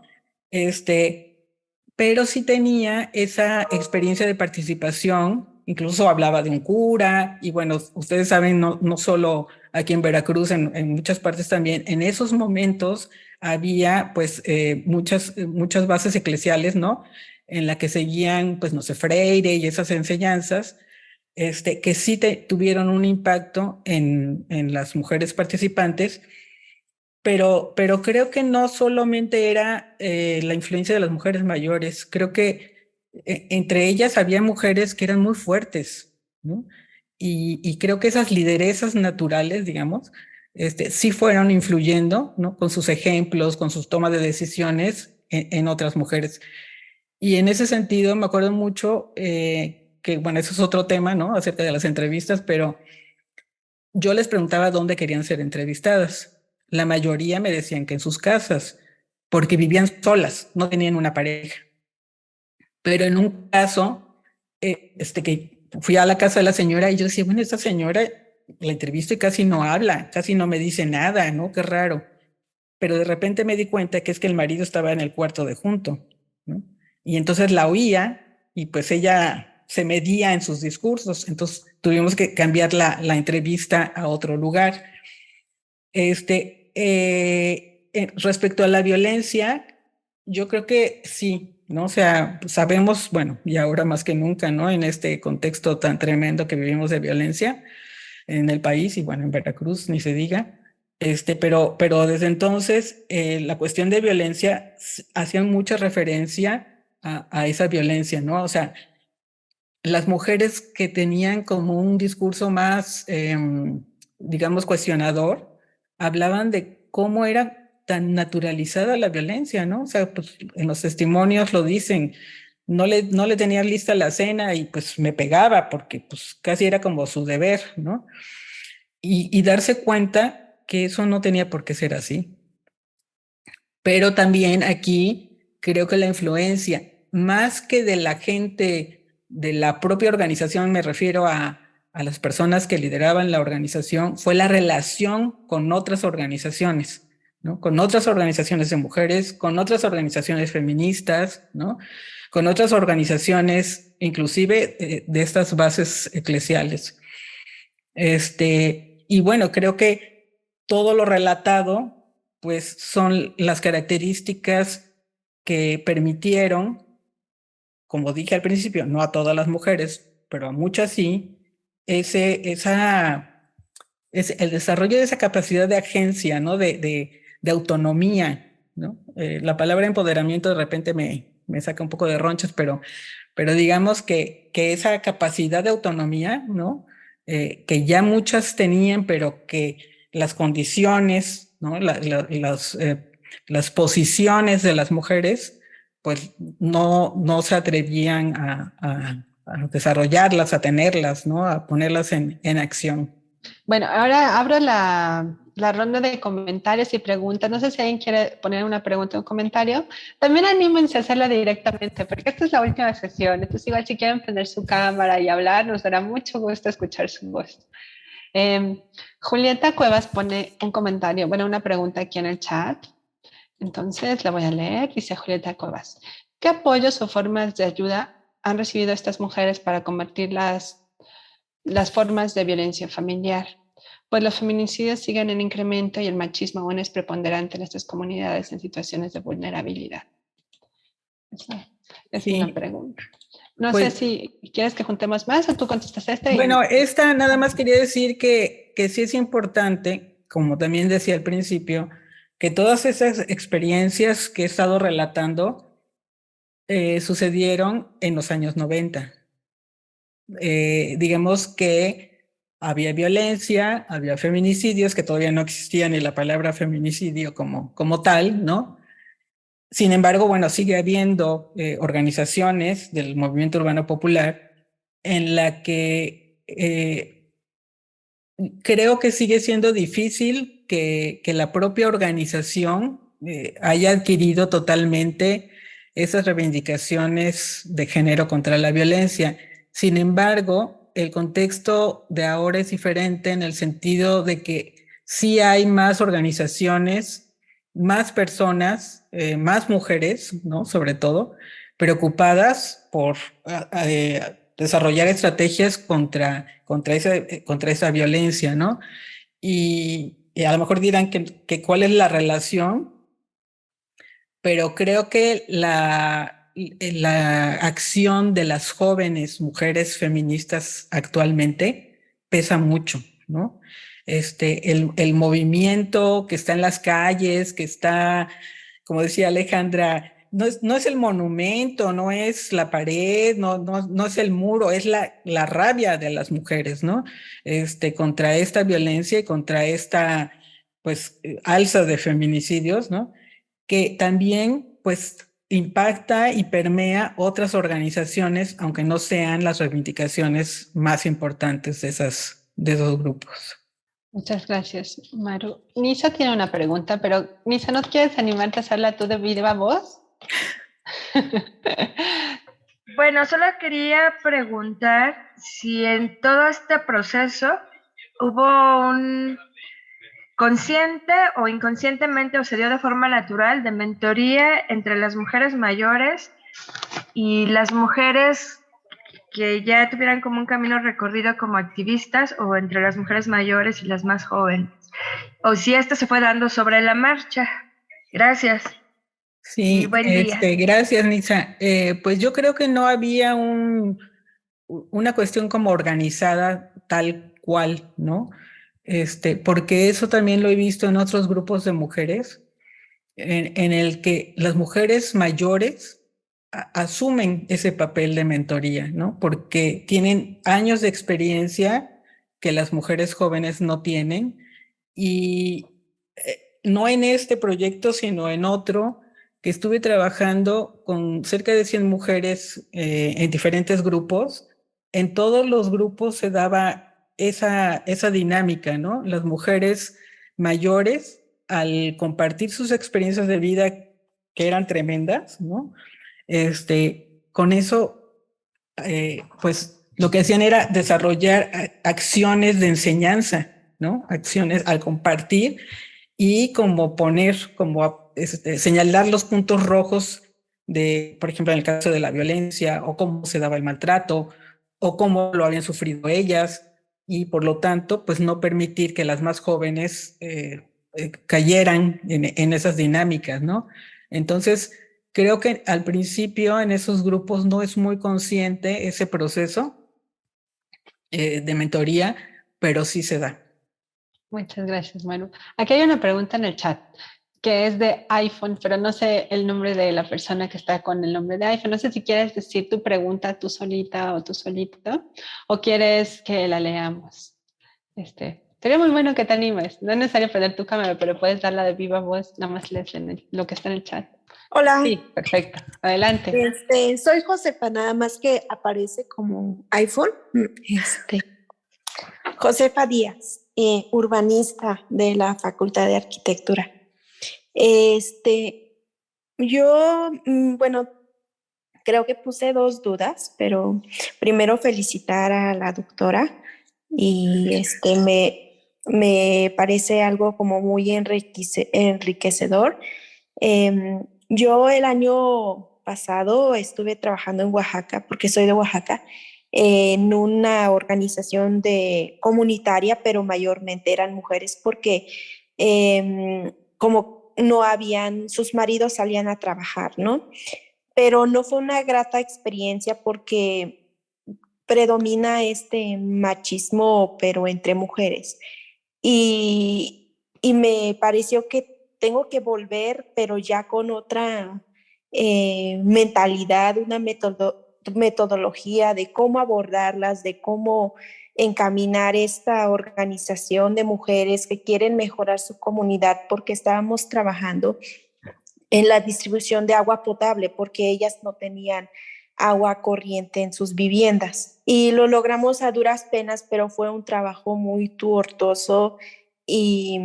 Pero sí tenía esa experiencia de participación, incluso hablaba de un cura, y bueno, ustedes saben, no solo aquí en Veracruz, en muchas partes también, en esos momentos había pues muchas bases eclesiales, ¿no? En la que seguían, pues no sé, Freire y esas enseñanzas, que sí tuvieron un impacto en las mujeres participantes, pero creo que no solamente era la influencia de las mujeres mayores, creo que entre ellas había mujeres que eran muy fuertes, ¿no? Y creo que esas lideresas naturales, digamos, sí fueron influyendo, ¿no? Con sus ejemplos, con sus tomas de decisiones en otras mujeres. Y en ese sentido me acuerdo mucho que, bueno, eso es otro tema, ¿no? Acerca de las entrevistas, pero yo les preguntaba dónde querían ser entrevistadas. La mayoría me decían que en sus casas, porque vivían solas, no tenían una pareja. Pero en un caso, que fui a la casa de la señora y yo decía, bueno, esta señora la entrevisto y casi no habla, casi no me dice nada, ¿no? Qué raro. Pero de repente me di cuenta que es que el marido estaba en el cuarto de junto, ¿no? Y entonces la oía y pues ella se medía en sus discursos, entonces tuvimos que cambiar la entrevista a otro lugar. Respecto a la violencia, yo creo que sí, ¿no? O sea, sabemos, bueno, y ahora más que nunca, ¿no? En este contexto tan tremendo que vivimos de violencia en el país y bueno, en Veracruz, ni se diga. Pero desde entonces, la cuestión de violencia hacían mucha referencia a esa violencia, ¿no? O sea, las mujeres que tenían como un discurso más, digamos, cuestionador, hablaban de cómo era tan naturalizada la violencia, ¿no? O sea, pues en los testimonios lo dicen, no le tenía lista la cena y pues me pegaba porque pues casi era como su deber, ¿no? Y darse cuenta que eso no tenía por qué ser así. Pero también aquí creo que la influencia, más que de la gente, de la propia organización, me refiero a las personas que lideraban la organización, fue la relación con otras organizaciones, ¿no? Con otras organizaciones de mujeres, con otras organizaciones feministas, ¿no? Con otras organizaciones, inclusive de estas bases eclesiales. Y bueno, creo que todo lo relatado, pues son las características que permitieron, como dije al principio, no a todas las mujeres, pero a muchas sí, el desarrollo de esa capacidad de agencia, ¿no? De autonomía, ¿no? La palabra empoderamiento de repente me saca un poco de ronchas, pero digamos que esa capacidad de autonomía, ¿no? Que ya muchas tenían, pero que las condiciones, ¿no? Las posiciones de las mujeres, pues no se atrevían a desarrollarlas, a tenerlas, ¿no? A ponerlas en acción. Bueno, ahora abro la ronda de comentarios y preguntas. No sé si alguien quiere poner una pregunta o un comentario. También anímense a hacerla directamente, porque esta es la última sesión. Entonces, igual si quieren prender su cámara y hablar, nos dará mucho gusto escuchar su voz. Julieta Cuevas pone un comentario, bueno, una pregunta aquí en el chat. Entonces, la voy a leer. Dice Julieta Cuevas: ¿qué apoyos o formas de ayuda han recibido estas mujeres para combatir las formas de violencia familiar? Pues los feminicidios siguen en incremento y el machismo aún es preponderante en estas comunidades en situaciones de vulnerabilidad. Esa es Sí. una pregunta. No Pues, sé si quieres que juntemos más o tú contestas esta. Bueno, esta nada más quería decir que sí es importante, como también decía al principio, que todas esas experiencias que he estado relatando sucedieron en los años 90. Digamos que había violencia, había feminicidios, que todavía no existía ni la palabra feminicidio como tal, ¿no? Sin embargo, bueno, sigue habiendo organizaciones del movimiento urbano popular en la que creo que sigue siendo difícil que la propia organización haya adquirido totalmente esas reivindicaciones de género contra la violencia. Sin embargo, el contexto de ahora es diferente en el sentido de que sí hay más organizaciones, más personas, más mujeres, ¿no? Sobre todo, preocupadas por desarrollar estrategias contra esa violencia, ¿no? Y a lo mejor dirán que cuál es la relación, pero creo que la acción de las jóvenes mujeres feministas actualmente pesa mucho, ¿no? El movimiento que está en las calles, que está, como decía Alejandra, no es el monumento, no es la pared, no es el muro, es la rabia de las mujeres, ¿no? Contra esta violencia y contra esta, pues, alza de feminicidios, ¿no? Que también, pues, impacta y permea otras organizaciones, aunque no sean las reivindicaciones más importantes de esos grupos. Muchas gracias, Maru. Nisa tiene una pregunta, pero Nisa, ¿no quieres animarte a hacerla tú de viva voz? Bueno, solo quería preguntar si en todo este proceso hubo un consciente o inconscientemente o se dio de forma natural de mentoría entre las mujeres mayores y las mujeres que ya tuvieran como un camino recorrido como activistas o entre las mujeres mayores y las más jóvenes. O si esto se fue dando sobre la marcha. Gracias. Sí, y buen día. Gracias, Nisa. Pues yo creo que no había una cuestión como organizada tal cual, ¿no? Porque eso también lo he visto en otros grupos de mujeres, en el que las mujeres mayores asumen ese papel de mentoría, ¿no? Porque tienen años de experiencia que las mujeres jóvenes no tienen y no en este proyecto, sino en otro que estuve trabajando con cerca de 100 mujeres en diferentes grupos. En todos los grupos se daba esa dinámica, ¿no? Las mujeres mayores, al compartir sus experiencias de vida que eran tremendas, ¿no? Con eso, pues lo que hacían era desarrollar acciones de enseñanza, ¿no? Acciones al compartir y como poner, señalar los puntos rojos de, por ejemplo, en el caso de la violencia, o cómo se daba el maltrato, o cómo lo habían sufrido ellas, y por lo tanto, pues no permitir que las más jóvenes cayeran en esas dinámicas, ¿no? Entonces, creo que al principio en esos grupos no es muy consciente ese proceso de mentoría, pero sí se da. Muchas gracias, Manu. Aquí hay una pregunta en el chat que es de iPhone, pero no sé el nombre de la persona que está con el nombre de iPhone. No sé si quieres decir tu pregunta tú solita o tú solito, o quieres que la leamos. Sería muy bueno que te animes. No es necesario prender tu cámara, pero puedes darla de viva voz, nada más lees lo que está en el chat. Hola. Sí, perfecto. Adelante. Soy Josefa, nada más que aparece como iPhone. Josefa Díaz, urbanista de la Facultad de Arquitectura. Yo, bueno, creo que puse 2 dudas, pero primero felicitar a la doctora y me parece algo como muy enriquecedor. Yo el año pasado estuve trabajando en Oaxaca, porque soy de Oaxaca, en una organización comunitaria, pero mayormente eran mujeres, porque como no habían, sus maridos salían a trabajar, ¿no? Pero no fue una grata experiencia porque predomina este machismo, pero entre mujeres. Y me pareció que tengo que volver, pero ya con otra mentalidad, una metodología de cómo abordarlas, de cómo encaminar esta organización de mujeres que quieren mejorar su comunidad, porque estábamos trabajando en la distribución de agua potable, porque ellas no tenían agua corriente en sus viviendas. Y lo logramos a duras penas, pero fue un trabajo muy tortuoso y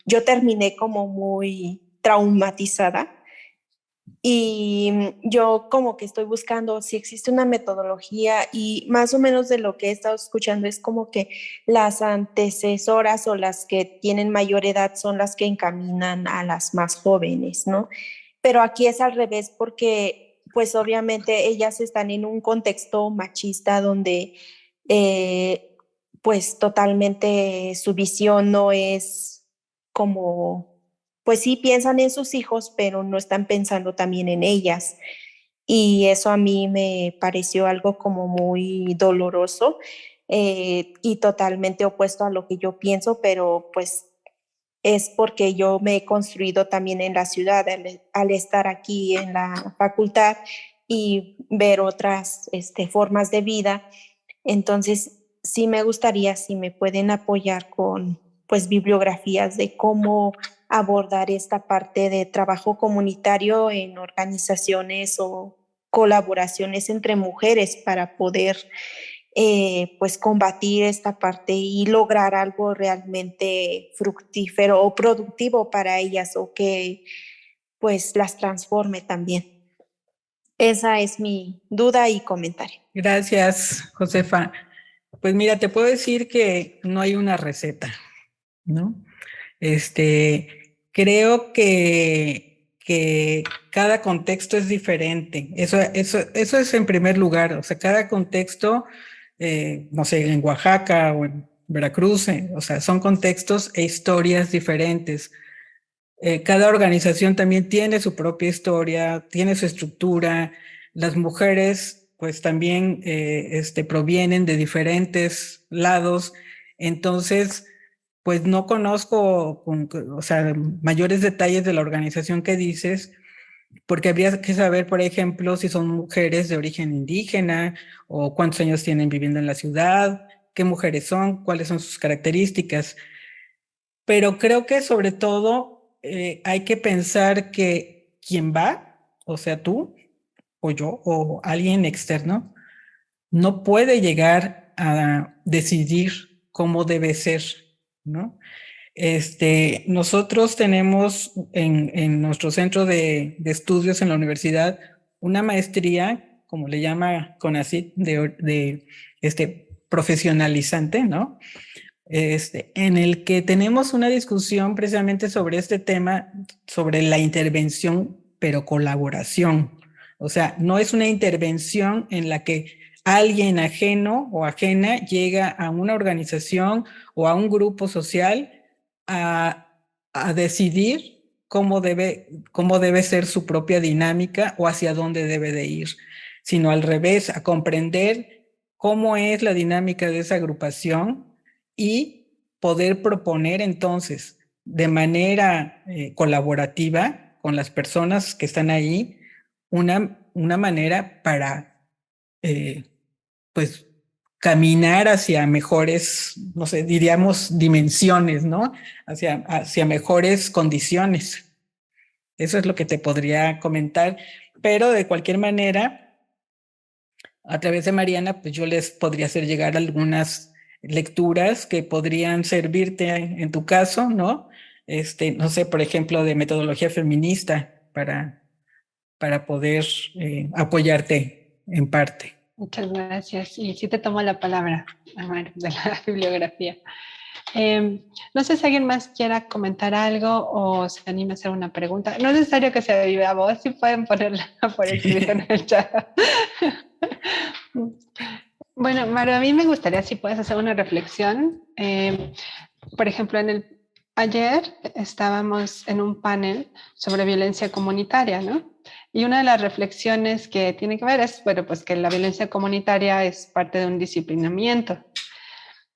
yo terminé como muy traumatizada. Y yo como que estoy buscando si existe una metodología, y más o menos de lo que he estado escuchando es como que las antecesoras o las que tienen mayor edad son las que encaminan a las más jóvenes, ¿no? Pero aquí es al revés, porque pues obviamente ellas están en un contexto machista donde pues totalmente su visión no es como, pues sí piensan en sus hijos, pero no están pensando también en ellas. Y eso a mí me pareció algo como muy doloroso y totalmente opuesto a lo que yo pienso, pero pues es porque yo me he construido también en la ciudad al estar aquí en la facultad y ver otras formas de vida. Entonces, sí me gustaría si me pueden apoyar con pues bibliografías de cómo abordar esta parte de trabajo comunitario en organizaciones o colaboraciones entre mujeres para poder pues combatir esta parte y lograr algo realmente fructífero o productivo para ellas, o que pues las transforme también. Esa es mi duda y comentario. Gracias, Josefa. Pues mira, te puedo decir que no hay una receta, ¿no? Creo que cada contexto es diferente. Eso es en primer lugar. O sea, cada contexto, no sé, en Oaxaca o en Veracruz, o sea, son contextos e historias diferentes. Cada organización también tiene su propia historia, tiene su estructura. Las mujeres, pues también provienen de diferentes lados. Entonces, pues no conozco, o sea, mayores detalles de la organización que dices, porque habría que saber, por ejemplo, si son mujeres de origen indígena o cuántos años tienen viviendo en la ciudad, qué mujeres son, cuáles son sus características. Pero creo que sobre todo hay que pensar que quien va, o sea, tú o yo o alguien externo, no puede llegar a decidir cómo debe ser, ¿no? Nosotros tenemos en nuestro centro de estudios en la universidad una maestría, como le llama CONACYT, de profesionalizante, ¿no? en el que tenemos una discusión precisamente sobre este tema, sobre la intervención, pero colaboración. O sea, no es una intervención en la que alguien ajeno o ajena llega a una organización o a un grupo social a decidir cómo debe ser su propia dinámica o hacia dónde debe de ir, sino al revés, a comprender cómo es la dinámica de esa agrupación y poder proponer entonces de manera colaborativa con las personas que están ahí una manera para pues caminar hacia mejores, no sé, diríamos dimensiones, ¿no? Hacia mejores condiciones. Eso es lo que te podría comentar, pero de cualquier manera, a través de Mariana, pues yo les podría hacer llegar algunas lecturas que podrían servirte en tu caso, ¿no? No sé, por ejemplo, de metodología feminista para poder apoyarte en parte. Muchas gracias. Y sí te tomo la palabra, Amar, de la bibliografía. No sé si alguien más quiera comentar algo o se anime a hacer una pregunta. No es necesario que sea de viva voz, sí pueden ponerla por escrito en el chat. Bueno, Maru, a mí me gustaría si puedes hacer una reflexión. Por ejemplo, ayer estábamos en un panel sobre violencia comunitaria, ¿no? Y una de las reflexiones que tiene que ver es, bueno, pues que la violencia comunitaria es parte de un disciplinamiento.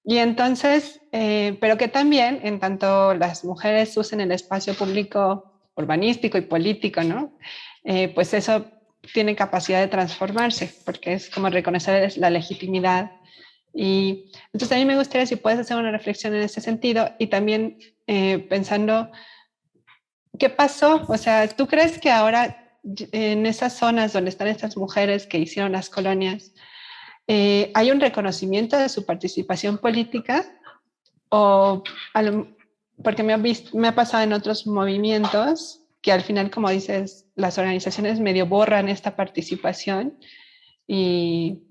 Y entonces, pero que también, en tanto las mujeres usen el espacio público urbanístico y político, ¿no? Pues eso tiene capacidad de transformarse, porque es como reconocer la legitimidad. Y entonces a mí me gustaría si puedes hacer una reflexión en ese sentido y también pensando, ¿qué pasó? O sea, ¿tú crees que ahora en esas zonas donde están estas mujeres que hicieron las colonias, hay un reconocimiento de su participación política? O porque me ha pasado en otros movimientos que al final, como dices, las organizaciones medio borran esta participación y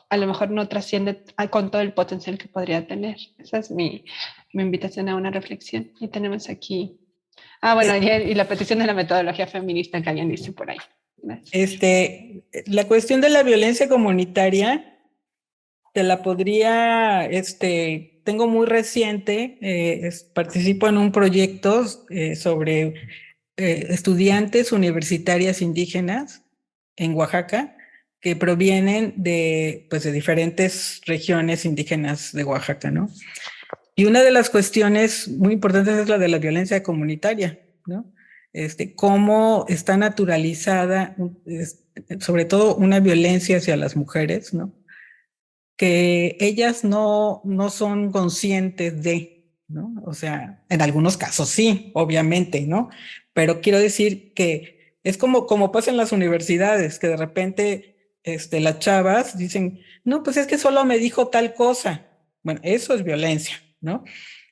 a lo mejor no trasciende con todo el potencial que podría tener. Esa es mi invitación a una reflexión. Y tenemos aquí... bueno, y la petición de la metodología feminista que alguien dice por ahí. La cuestión de la violencia comunitaria te la podría, tengo muy reciente, participo en un proyecto sobre estudiantes universitarias indígenas en Oaxaca que provienen pues, de diferentes regiones indígenas de Oaxaca, ¿no? Y una de las cuestiones muy importantes es la de la violencia comunitaria, ¿no? Cómo está naturalizada, sobre todo una violencia hacia las mujeres, ¿no? Que ellas no son conscientes de, ¿no? O sea, en algunos casos sí, obviamente, ¿no? Pero quiero decir que es como pasa en las universidades, que de repente las chavas dicen, no, pues es que solo me dijo tal cosa. Bueno, eso es violencia, ¿no?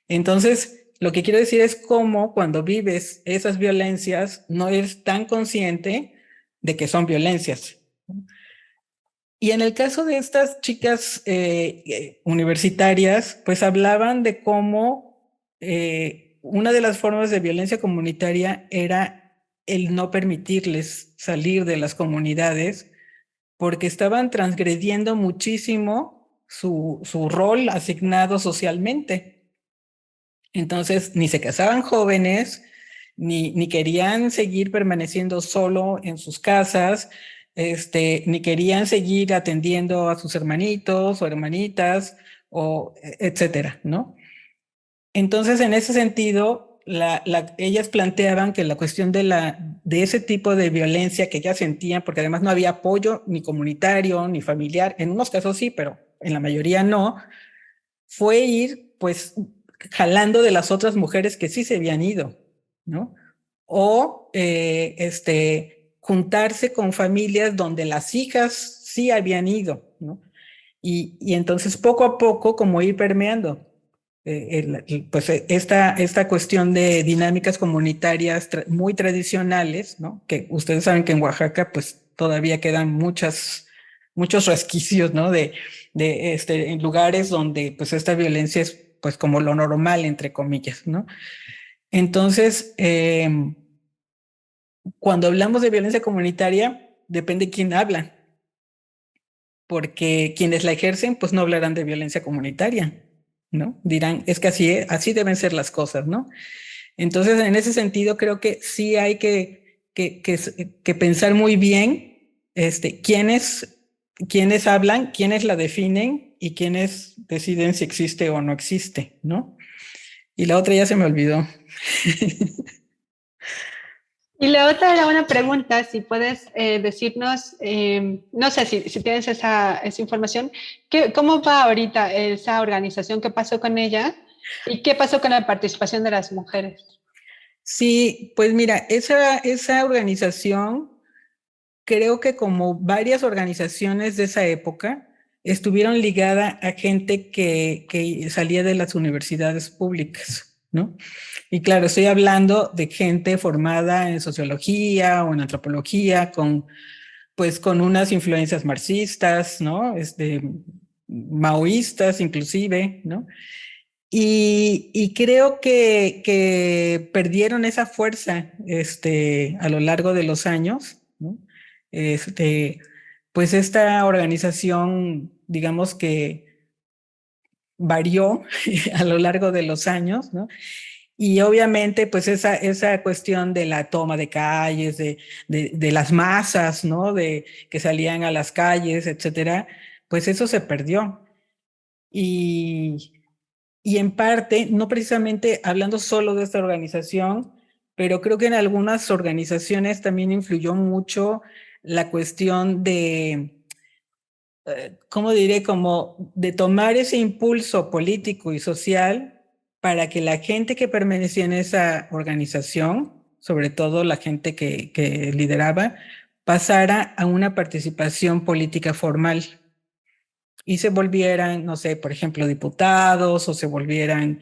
Entonces, lo que quiero decir es cómo cuando vives esas violencias no eres tan consciente de que son violencias, ¿no? Y en el caso de estas chicas universitarias, pues hablaban de cómo una de las formas de violencia comunitaria era el no permitirles salir de las comunidades porque estaban transgrediendo muchísimo su rol asignado socialmente. Entonces, ni se casaban jóvenes, ni querían seguir permaneciendo solo en sus casas, ni querían seguir atendiendo a sus hermanitos o hermanitas, o etcétera, ¿no? Entonces, en ese sentido, ellas planteaban que la cuestión de ese tipo de violencia que ellas sentían, porque además no había apoyo ni comunitario, ni familiar, en unos casos sí, pero en la mayoría no, fue ir, pues, jalando de las otras mujeres que sí se habían ido, ¿no? O juntarse con familias donde las hijas sí habían ido, ¿no? Y entonces poco a poco como ir permeando pues esta cuestión de dinámicas comunitarias muy tradicionales, ¿no? Que ustedes saben que en Oaxaca pues todavía quedan muchos resquicios, ¿no? En lugares donde pues esta violencia es pues como lo normal, entre comillas, ¿no? Entonces, cuando hablamos de violencia comunitaria, depende quién habla, porque quienes la ejercen, pues no hablarán de violencia comunitaria, ¿no? Dirán, es que así deben ser las cosas, ¿no? Entonces, en ese sentido, creo que sí hay que pensar muy bien quiénes hablan, quiénes la definen y quiénes deciden si existe o no existe, ¿no? Y la otra ya se me olvidó. Y la otra era una pregunta, si puedes decirnos, no sé si tienes esa información, ¿cómo va ahorita esa organización? ¿Qué pasó con ella? ¿Y qué pasó con la participación de las mujeres? Sí, pues mira, esa organización, creo que como varias organizaciones de esa época, estuvieron ligada a gente que salía de las universidades públicas, ¿no? Y claro, estoy hablando de gente formada en sociología o en antropología, pues con unas influencias marxistas, ¿no? Maoístas inclusive, ¿no? Y creo que perdieron esa fuerza a lo largo de los años, ¿no? Pues esta organización, digamos que varió a lo largo de los años, ¿no? Y obviamente, pues esa cuestión de la toma de calles, de las masas, ¿no? Que salían a las calles, etcétera, pues eso se perdió. Y, y en parte, no precisamente hablando solo de esta organización, pero creo que en algunas organizaciones también influyó mucho la cuestión ¿cómo diré? Como de tomar ese impulso político y social para que la gente que permanecía en esa organización, sobre todo la gente que lideraba, pasara a una participación política formal y se volvieran, no sé, por ejemplo, diputados o se volvieran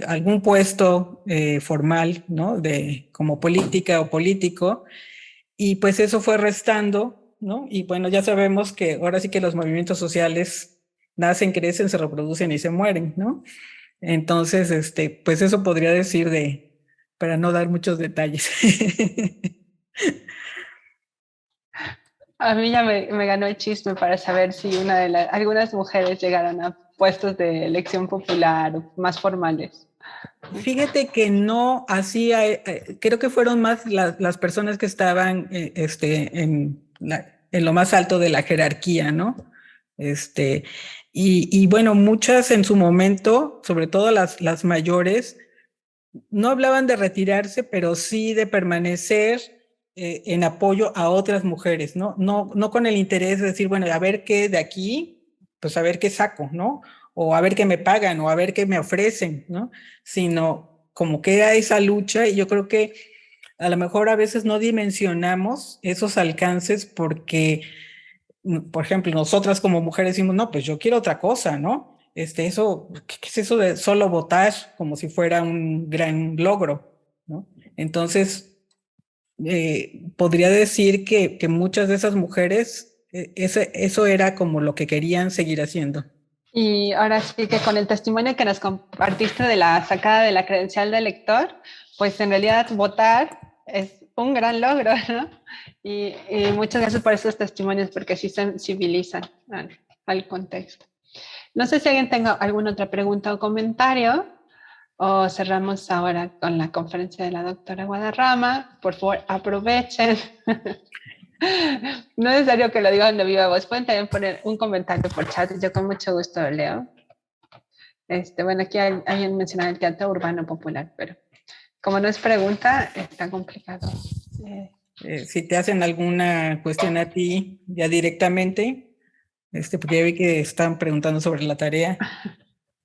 algún puesto formal, ¿no? Como política o político. Y pues eso fue restando, ¿no? Y bueno, ya sabemos que ahora sí que los movimientos sociales nacen, crecen, se reproducen y se mueren, ¿no? Entonces, pues eso podría decir para no dar muchos detalles. A mí ya me ganó el chisme para saber si algunas mujeres llegaron a puestos de elección popular o más formales. Fíjate que no, creo que fueron más las personas que estaban en lo más alto de la jerarquía, ¿no? Y bueno, muchas en su momento, sobre todo las mayores, no hablaban de retirarse, pero sí de permanecer en apoyo a otras mujeres, ¿no? No con el interés de decir, bueno, a ver qué de aquí, pues a ver qué saco, ¿no? O a ver qué me pagan, o a ver qué me ofrecen, ¿no? Sino como que era esa lucha, y yo creo que a lo mejor a veces no dimensionamos esos alcances porque, por ejemplo, nosotras como mujeres decimos, no, pues yo quiero otra cosa, ¿no? ¿Qué es eso de solo votar como si fuera un gran logro, ¿no? Entonces, podría decir que muchas de esas mujeres, eso era como lo que querían seguir haciendo. Y ahora sí que con el testimonio que nos compartiste de la sacada de la credencial de elector, pues en realidad votar es un gran logro, ¿no? Y muchas gracias por esos testimonios porque sí sensibilizan al contexto. No sé si alguien tenga alguna otra pregunta o comentario o cerramos ahora con la conferencia de la doctora Guadarrama. Por favor, aprovechen. No es necesario que lo digan de viva voz. Pueden también poner un comentario por chat. Yo con mucho gusto lo leo. Bueno, aquí alguien mencionaba el teatro urbano popular, pero como no es pregunta, está complicado. Si te hacen alguna cuestión a ti ya directamente, porque ya vi que están preguntando sobre la tarea,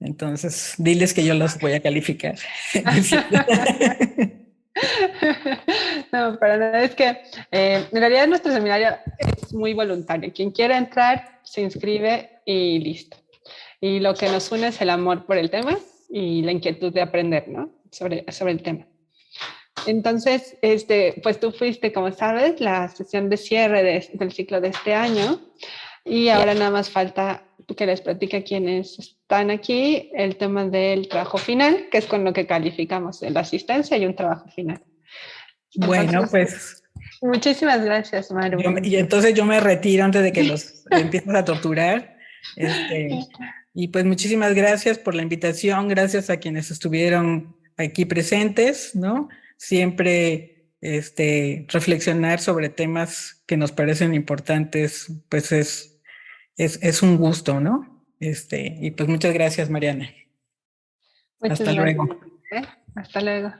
entonces diles que yo los voy a calificar. No, para nada. Es que en realidad nuestro seminario es muy voluntario. Quien quiera entrar, se inscribe y listo. Y lo que nos une es el amor por el tema y la inquietud de aprender, ¿no? Sobre el tema. Entonces, pues tú fuiste, como sabes, la sesión de cierre del ciclo de este año y ahora nada más falta que les platique a quienes están aquí el tema del trabajo final, que es con lo que calificamos la asistencia y un trabajo final. Bueno, Entonces, pues muchísimas gracias, Maru. y entonces yo me retiro antes de que los empieces a torturar. Y pues muchísimas gracias por la invitación, gracias a quienes estuvieron aquí presentes, ¿no? Siempre reflexionar sobre temas que nos parecen importantes, pues es un gusto, ¿no? Y pues muchas gracias, Mariana. Muchas Hasta gracias. luego. Hasta luego.